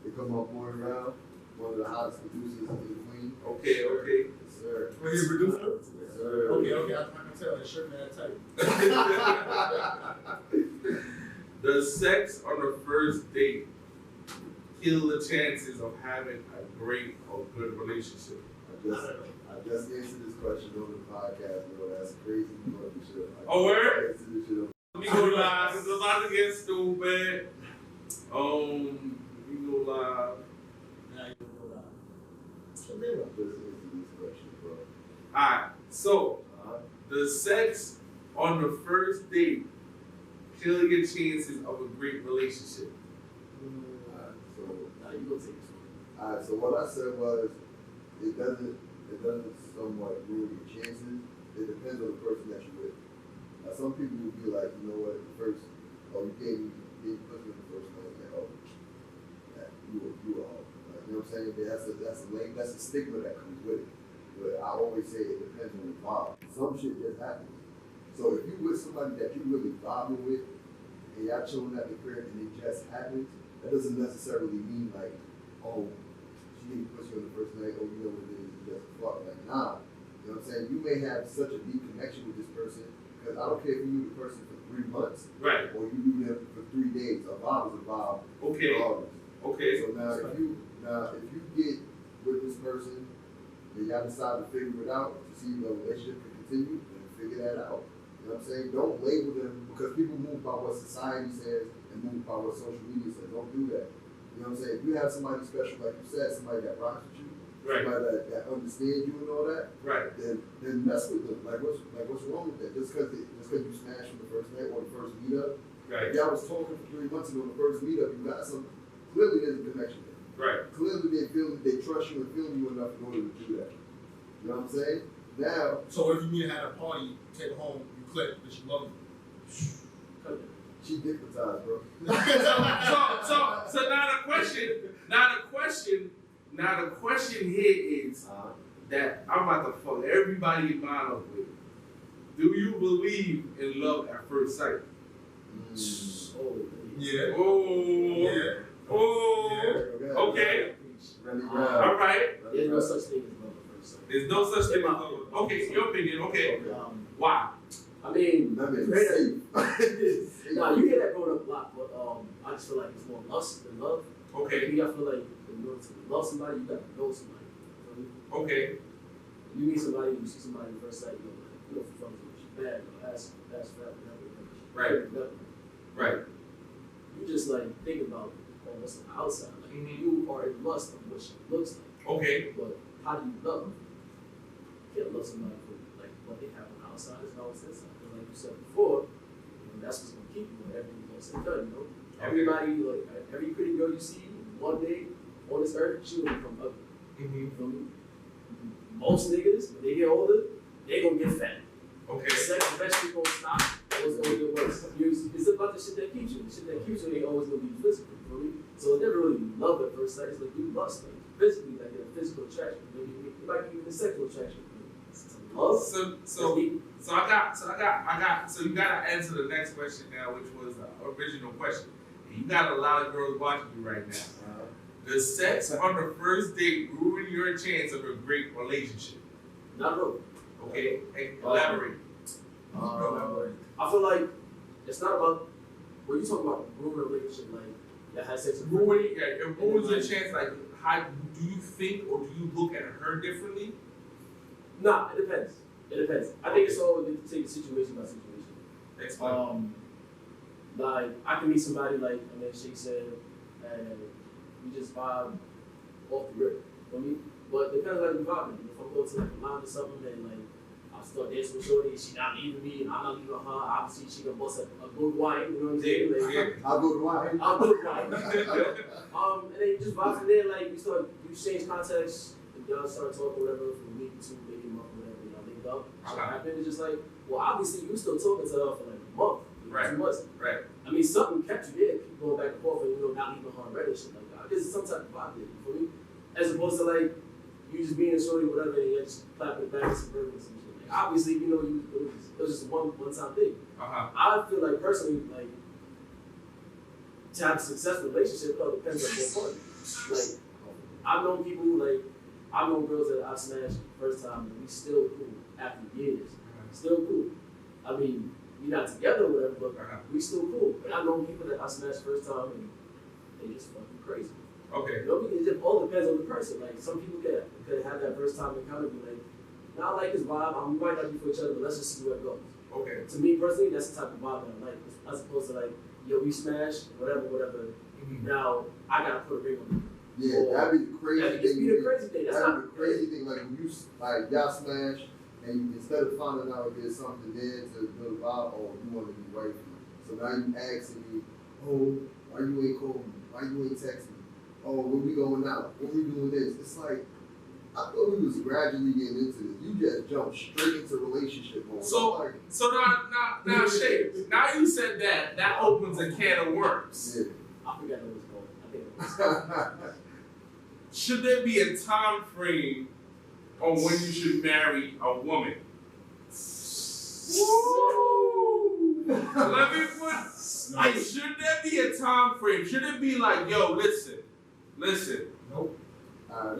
They come on Morning Round, one of the hottest producers in the Queen. Okay. Yes, sir. Well, he's a producer? Yes, sir. Okay, I can tell that shirt man tight. Does sex on the first date kill the chances of having a great or good relationship? I just answered this question on the podcast, bro. That's crazy. Shit. Oh, word? I answered this shit on Let me go live. It's about to get stupid. Let me go live. Now you can go down. just answered this question, bro. Alright, so does sex on the first date kill your chances of a great relationship? Nah, you gonna take this one. Alright, so what I said was, it doesn't somewhat ruin your chances. It depends on the person that you're with. Now, some people will be like, you know what, you gave me pussy on the first night, like, oh, yeah, you were all, like, you know what I'm saying? That's a stigma that comes with it. But I always say it depends on the vibe. Some shit just happens. So if you with somebody that you really vibing with, and y'all chilling at the crib and it just happens, that doesn't necessarily mean like, oh, she didn't push you on the first night, oh, you know what it is, it's just a fuck. Like, nah. You know what I'm saying? You may have such a deep connection with this person, because I don't care if you knew the person for 3 months, Right. or you knew them for 3 days. A vibe is a vibe. Okay. regardless. Okay. So now if you get with this person and y'all decide to figure it out to see if the relationship can continue, then figure that out. You know what I'm saying? Don't label them, because people move by what society says and move by what social media says. Don't do that. You know what I'm saying? If you have somebody special, like you said, somebody that rocks with you, Right. somebody that understands you and all that, Right. then mess with them. Like what's wrong with that? Just because you smashed from the first night or the first meetup. Right. If y'all was talking for 3 months ago on the first meetup, you got some. Clearly, there's a connection there. Right. Clearly, they trust you and feel you enough in order to do that. You know what I'm saying? Now, So if you need to have a party, take it home, you click, but you love it. she dignitized, bro. So now the question here is that I'm about to fuck everybody in mind up with. Do you believe in love at first sight? Yeah. Oh. Yeah. Oh. Okay. Really All right. There's no such thing as love at first sight. There's no such thing as love. Okay, your opinion. Okay. Why? I mean, That man great. safe. Nah, you hear that growing up a lot, but I just feel like it's more lust than love. Okay. Maybe I feel like in order to love somebody, you gotta know somebody. You know what I mean? Okay. You meet somebody, you see somebody at first sight, you know, from she's bad, that's fat, Right. whatever. Right. You just like think about what's on the outside. Like Mhm. you are in lust of what she looks like. Okay. But how do you love? You can't love somebody for like what they have on the outside is not what's inside. Because like you said before, that's what's gonna keep you when everything's all said and done, you know? Everybody, like every pretty girl you see one day on this earth, she will become ugly. Mm-hmm. You feel me? Most niggas, when they get older, they gonna get fat. Okay. Sex eventually gonna stop. Always gonna get worse. It's about the shit that keeps you. The shit that keeps you ain't always gonna be physical. You feel me? So it's never really love at first sight. It's like you lust, like physically, like a physical attraction. Maybe it might be even a sexual attraction. Love. So you gotta answer the next question now, which was the original question. And you got a lot of girls watching you right now. Does sex on the first date ruin your chance of a great relationship? Not at all. Okay, elaborate. I feel like it's not about when you talk about ruin a relationship, like that has sex with Ruining, yeah, it ruins your chance. Like, how do you think or do you look at her differently? Nah, it depends. It depends. I think it's all you take situation by situation. Explain. Like I can meet somebody like Shake said, and we just vibe off the rip. For me, but it depends like the vibe. If I'm going to like a lounge or something, and like I start dancing with shorty, and she not leaving me, and I'm not leaving her. Obviously, she gonna bust a good wine. You know what I'm saying? Like, I'll go to wine. I'll do it right. And then you just vibe from there, like you exchange contacts, and y'all start talking whatever from a week to maybe a month or whatever, y'all link up. Shit happened. It's just like, well, obviously you still talking to her for like a month, Right. 2 months. Right. I mean, something kept you there, keep going back and forth, and not leaving her on red and shit like that. There's some type of vibe there, you feel me? As opposed to like you just being a shorty, whatever, and you just clapping back and some burgers and some shit. Like obviously, it was just a one-time thing. I feel like personally, like to have a successful relationship, it all depends on both parties. Like, I've known people I've known girls that I smashed first time and we still cool after years. Still cool. I mean, we not together or whatever, but we still cool. But I've known people that I smashed first time and they just fucking crazy. Okay. You know, it just all depends on the person. Like, some people could have that first time encounter and be like, nah, I like his vibe. We might not be for each other, but let's just see where it goes. Okay. To me personally, that's the type of vibe that I like, as opposed to like, yo, we smash, whatever. Now I gotta put a ring on it. Yeah, that'd be the crazy That'd thing. be the crazy thing. That's That'd not be the crazy thing. Like when you like y'all smash, and you, instead of finding out there's something there to build a vibe, oh, you want to be wifey. So now you asking me, oh, why you ain't call me? Why you ain't text me? Oh, when we going out? When we doing this? It's like, I thought we was gradually getting into this. You just jumped straight into relationship mode. So now Shay, now you said that opens a can of worms. Yeah. I forgot what it was called. I think it was. Should there be a time frame on when you should marry a woman? Woo! Let me put. Like, should there be a time frame? Should it be like, yo, listen. Nope.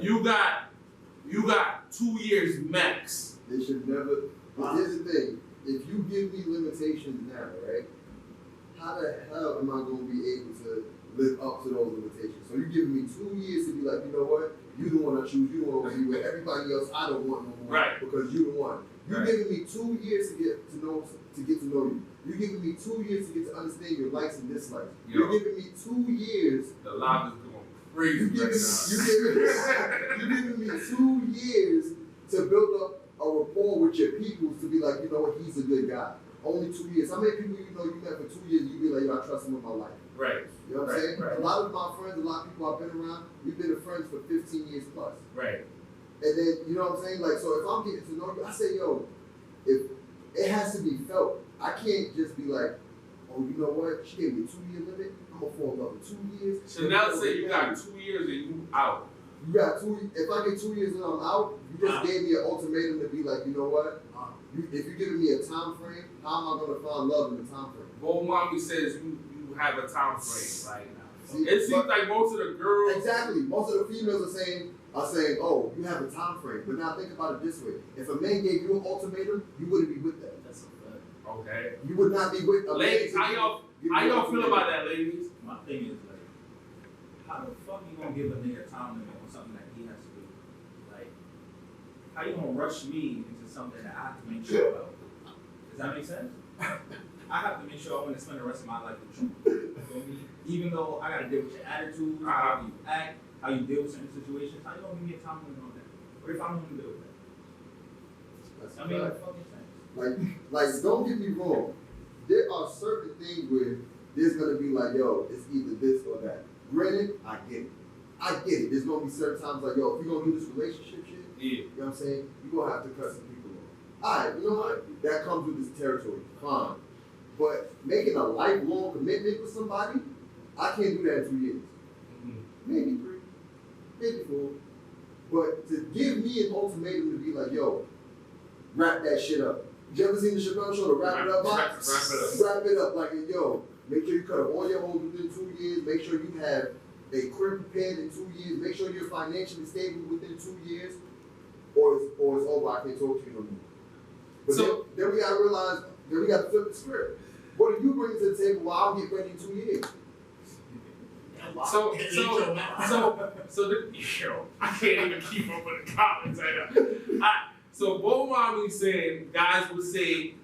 You got 2 years max. They should never. Here's the thing. If you give me limitations now, right? How the hell am I going to be able to live up to those limitations? So you giving me 2 years to be like, you know what? You the one I choose. You the one I be with. Everybody else, I don't want no more. Right. Because you the one. You Right. giving me 2 years to get to know you. You're giving me 2 years to get to understand your likes and dislikes. Yo. You're giving me 2 years. The lobby's going crazy right now. You're giving me 2 years to build up a rapport with your people to be like, you know what, he's a good guy. Only 2 years. How many people you met for 2 years, you be like, yo, I trust him with my life. Right. You know what I'm saying? Right. A lot of my friends, a lot of people I've been around, we've been friends for 15 years plus. Right. And then, you know what I'm saying? Like, so if I'm getting to know you, I say, yo, if it has to be felt. I can't just be like, oh, you know what? She gave me a 2 year limit. I'm gonna fall in love with 2 years. So now say you got 2 years and you out. You got 2. If I get 2 years and I'm out, you just gave me an ultimatum to be like, you know what? If you're giving me a time frame, how am I gonna find love in the time frame? Bo Mommy says you have a time frame. Like, See, it seems like most of the girls. Exactly. Most of the females are saying, oh, you have a time frame. But now think about it this way: if a man gave you an ultimatum, you wouldn't be with that. That's a fact. Okay. You would not be with a Ladies, man. how y'all feel about that, ladies? My thing is like, how the fuck you gonna give a nigga a time limit on something that he has to do? Like, how you gonna rush me into something that I have to make sure about? Does that make sense? I have to make sure I want to spend the rest of my life with you. You feel me? Even though I gotta deal with your attitudes, how you act, how you deal with certain situations, how you gonna give me a time limit on that? What if I don't want to deal with that? That's I mean, right. like, fucking sense. Like, don't get me wrong. There are certain things where there's gonna be like, yo, it's either this or that. Granted, I get it. There's gonna be certain times like, yo, if you're gonna do this relationship shit, Yeah. you know what I'm saying? You're gonna have to cut some people off. Alright, you know what? That comes with this territory. Fine. But making a lifelong commitment with somebody, I can't do that in 2 years. Maybe 3, maybe 4. But to give me an ultimatum to be like, yo, wrap that shit up. You ever seen the Chappelle show, the wrap it up box? Wrap it up. Like, yo, make sure you cut up all your holes within 2 years. Make sure you have a crib prepared in 2 years. Make sure you're financially stable within 2 years. Or it's over. I can't talk to you no more. But So- then we gotta realize, then we gotta flip the script. What do you bring to the table while I'll get ready in 2 years? So I can't even keep up with the comments right now. So Bo Mommy saying guys would say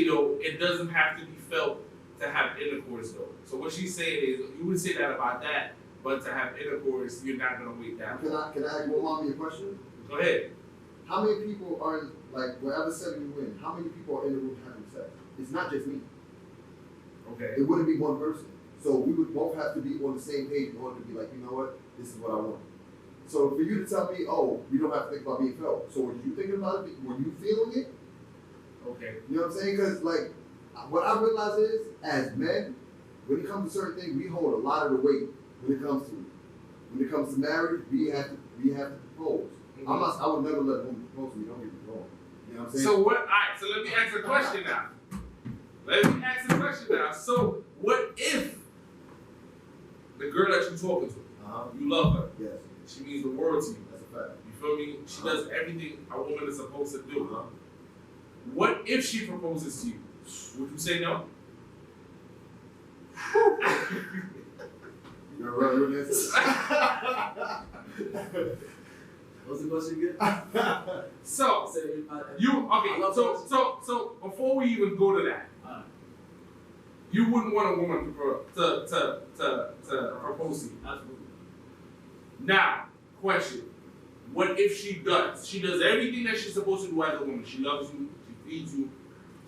though it doesn't have to be felt to have intercourse though. So what she's saying is you would say that about that, but to have intercourse you're not gonna wait that long. Can I ask one mommy a question? Go ahead. How many people are in, like, whatever setting you in, how many people are in the room having sex? It's not just me. Okay. It wouldn't be one person. So we would both have to be on the same page in order to be like, you know what, this is what I want. So for you to tell me, oh, you don't have to think about being felt. So were you thinking about it? Were you feeling it? Okay. You know what I'm saying? Because, like, what I realize is, as men, when it comes to certain things, we hold a lot of the weight when it comes to it. When it comes to marriage, we have to propose. I would never let a woman propose to me, don't get me wrong. You know what I'm saying? So what? All right. So let me ask a question now. So what if the girl that you're talking to, You love her. Yes. She means the world to you. That's a fact. You feel me? She does everything a woman is supposed to do. Uh-huh. What if she proposes to you? Would you say no? You gonna run with this? What's the question again? So so before we even go to that, you wouldn't want a woman to propose to you. Absolutely. Now, question. What if she does? She does everything that she's supposed to do as a woman. She loves you, she feeds you,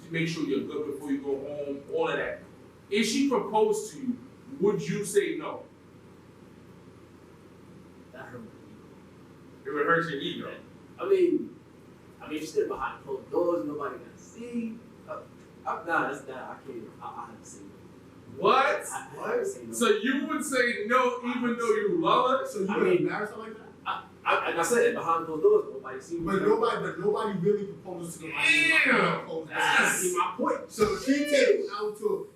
she makes sure you're good before you go home, all of that. If she proposed to you, would you say no? That hurt my ego. It would hurt your ego. I mean, she did it behind closed doors, nobody can see. Nah, that's not. I can't. I have to say no. What? I have to say no. So you would say no even though you love her? So you would embarrass her like that? Like I said, behind closed doors, nobody sees me. But nobody really proposes to nobody. Damn. That's my point. So she takes you out to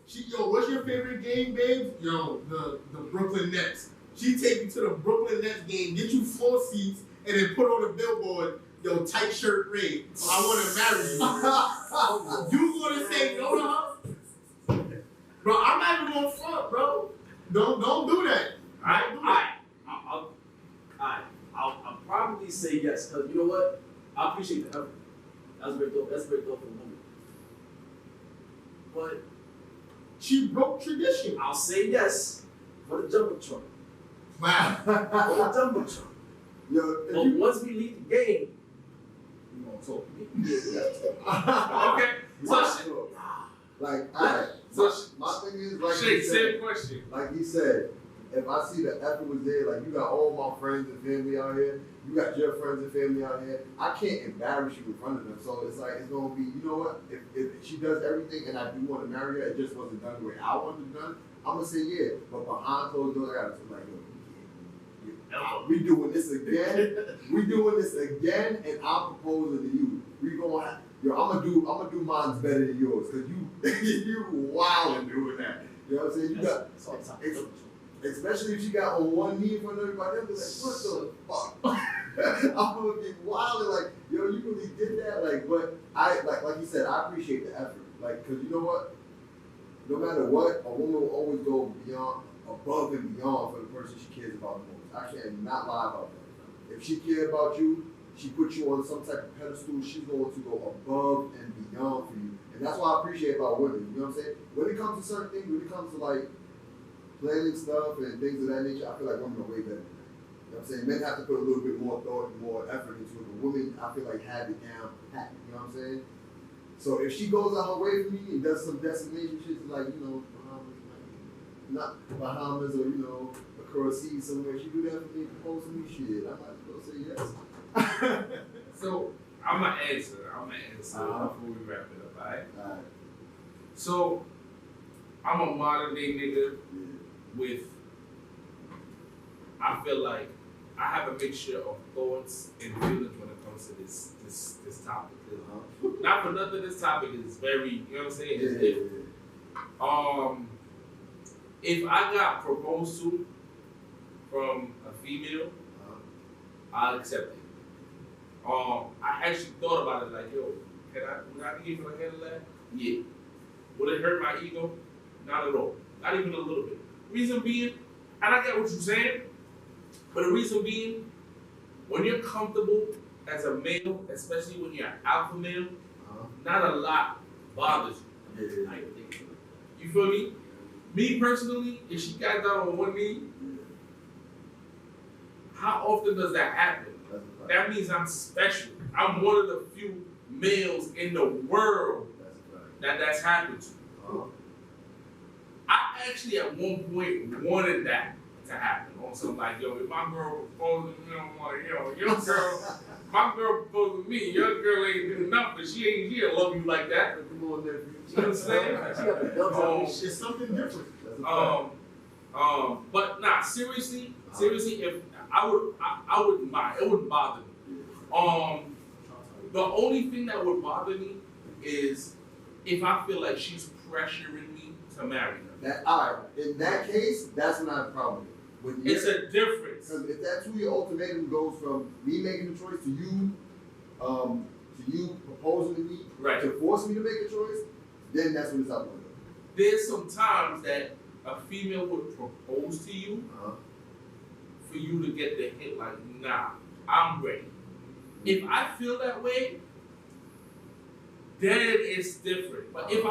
what's your favorite game, babes? Yo, the Brooklyn Nets. She take you to the Brooklyn Nets game, get you 4 seats, and then put on a billboard, yo, tight shirt Ray. I want to marry you. You gonna say no to her? Bro, I'm not even gonna front, bro. Don't do that. I'll probably say yes, because you know what? I appreciate the effort. That's very dope. That's very dope for a woman. But She broke tradition. I'll say yes for the jumbotron. Wow. For the jumbotron. Yo, But once we leave the game, we gonna talk. Okay. So like, alright. So My thing is, like Shay, you said, same question. like he said, if I see the effort was there, like you got all my friends and family out here, you got your friends and family out here, I can't embarrass you in front of them. So it's like, it's gonna be, you know what, if she does everything and I do want to marry her, it just wasn't done the way I wanted it done, I'm gonna say yeah. But behind closed doors, I gotta say like, yo, we doing this again, and I'm proposing to you. We gonna have, I'm gonna do mine's better than yours, cause you wildin' doing that. You know what I'm saying? You got, especially if she got on one knee in front of everybody else, like, what the fuck? I'm gonna get wildin', like, yo, you really did that, like, but like you said, I appreciate the effort, like, cause you know what? No matter what, a woman will always go above and beyond for the person she cares about the most. I cannot lie about that. If she cared about you, she put you on some type of pedestal, she's going to go above and beyond for you. And that's what I appreciate about women, you know what I'm saying? When it comes to certain things, when it comes to like planning stuff and things of that nature, I feel like women are way better than that. You know what I'm saying? Men have to put a little bit more thought and more effort into it, but women, I feel like, have it down pat, you know what I'm saying? So if she goes out her way for me and does some destination shit like, you know, not Bahamas or, you know, across seas somewhere, she do that for me, propose to me, shit, I might as well say yes. So I'm gonna answer before we wrap it up, alright? So I'm a modern day nigga with, I feel like I have a mixture of thoughts and feelings when it comes to this topic. Not for nothing, this topic is very, you know what I'm saying? It's different. If I got proposed to from a female, I'll accept it. I actually thought about it like, yo, would I be able to handle that? Yeah. Would it hurt my ego? Not at all. Not even a little bit. Reason being, and I get what you're saying, but the reason being, when you're comfortable as a male, especially when you're an alpha male, not a lot bothers you. You feel me? Me personally, if she got down on one knee, how often does that happen? That means I'm special. I'm one of the few males in the world that's happened to. I actually at one point wanted that to happen on something like, yo, if my girl proposed to me, I'm like, yo, your girl, my girl proposed to me, your girl ain't do nothing, she ain't here love you like that. You understand? It's something different. But nah, seriously, if I wouldn't mind. It wouldn't bother me. The only thing that would bother me is if I feel like she's pressuring me to marry her. Alright, in that case, that's when I have a problem with it. It's a difference. Because if that's who your ultimatum goes from me making the choice to you proposing to me Right. to force me to make a choice, then that's when it's out the window. There's some times that a female would propose to you for you to get the hint like, nah, I'm ready. If I feel that way, then it's different. But if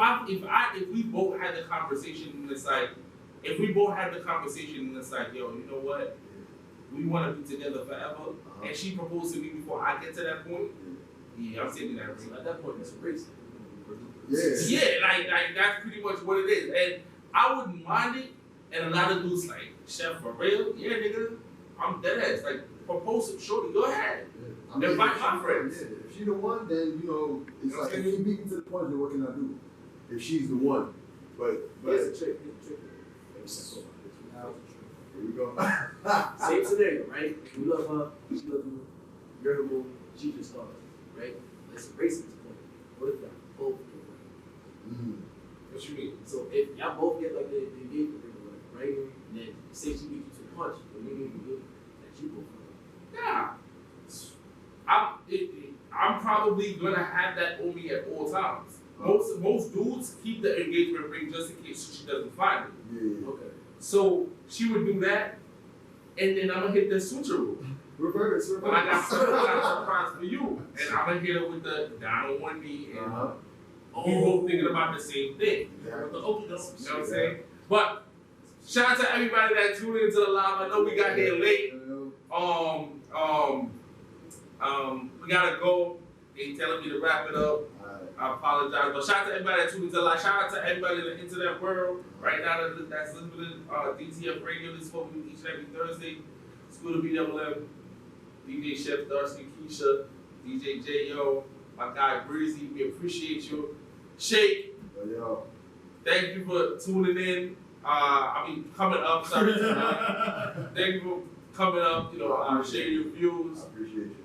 we both had the conversation and it's like, yo, you know what? We want to be together forever, and she proposed to me before I get to that point, yeah, I'm taking that ring. So at that point, it's a race. Yeah. Like that's pretty much what it is. And I wouldn't mind it, and a lot of dudes like, Chef, for real? Yeah, nigga, I'm dead ass. Like, propose to shorty, go ahead. I mean, Invite if my she- friends. Yeah, if she the one, then you know it's You know like what I'm if she beat me to the punch, then what can I do? If she's the one, but Here's a trick. here we go. Same scenario, right? You love her, she love you, you're the moon, she just started, right? Let's erase this point. What if y'all both get right? What you mean? So if y'all both get like the engagement ring or whatever, right? And then say she beat you to the punch, but you didn't do that you both Yeah. I'm probably gonna have that on me at all times. Most dudes keep the engagement ring just in case she doesn't find it. Yeah. okay. So she would do that, and then I'm gonna hit the switcheroo. Reverse. But I got a surprise for you, and I'm gonna hit her with the down on one knee, and we both thinking about the same thing. Yeah. You know what I'm saying? But shout out to everybody that tuned into the live. I know we got here late. We gotta go. They telling me to wrap it up. I apologize, but shout out to everybody that tuned into the live. Shout out to everybody in the internet world right now that's listening to DTF Radio. This is what we do each and every Thursday. School to BWM, DJ Chef Darcy, Keisha, DJ J.O., my guy Breezy. We appreciate you. Shake, Yo. thank you for tuning in. Coming up. Sorry, thank you for coming up. Share your views. I appreciate you.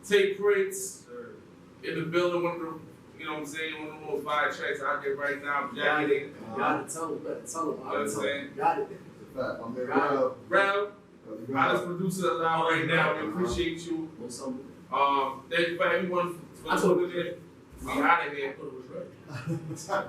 Take Prince in the building. One of the, you know what I'm saying, one of the most vibe tracks out there right now. Jacketing. Gotta tell him, better tell him. You know what I'm saying? Got it. It's a fact. I'm there. Rev, hottest producer alive right now. We appreciate you. Thank you for everyone for tuning in. We out of here. I thought it was right.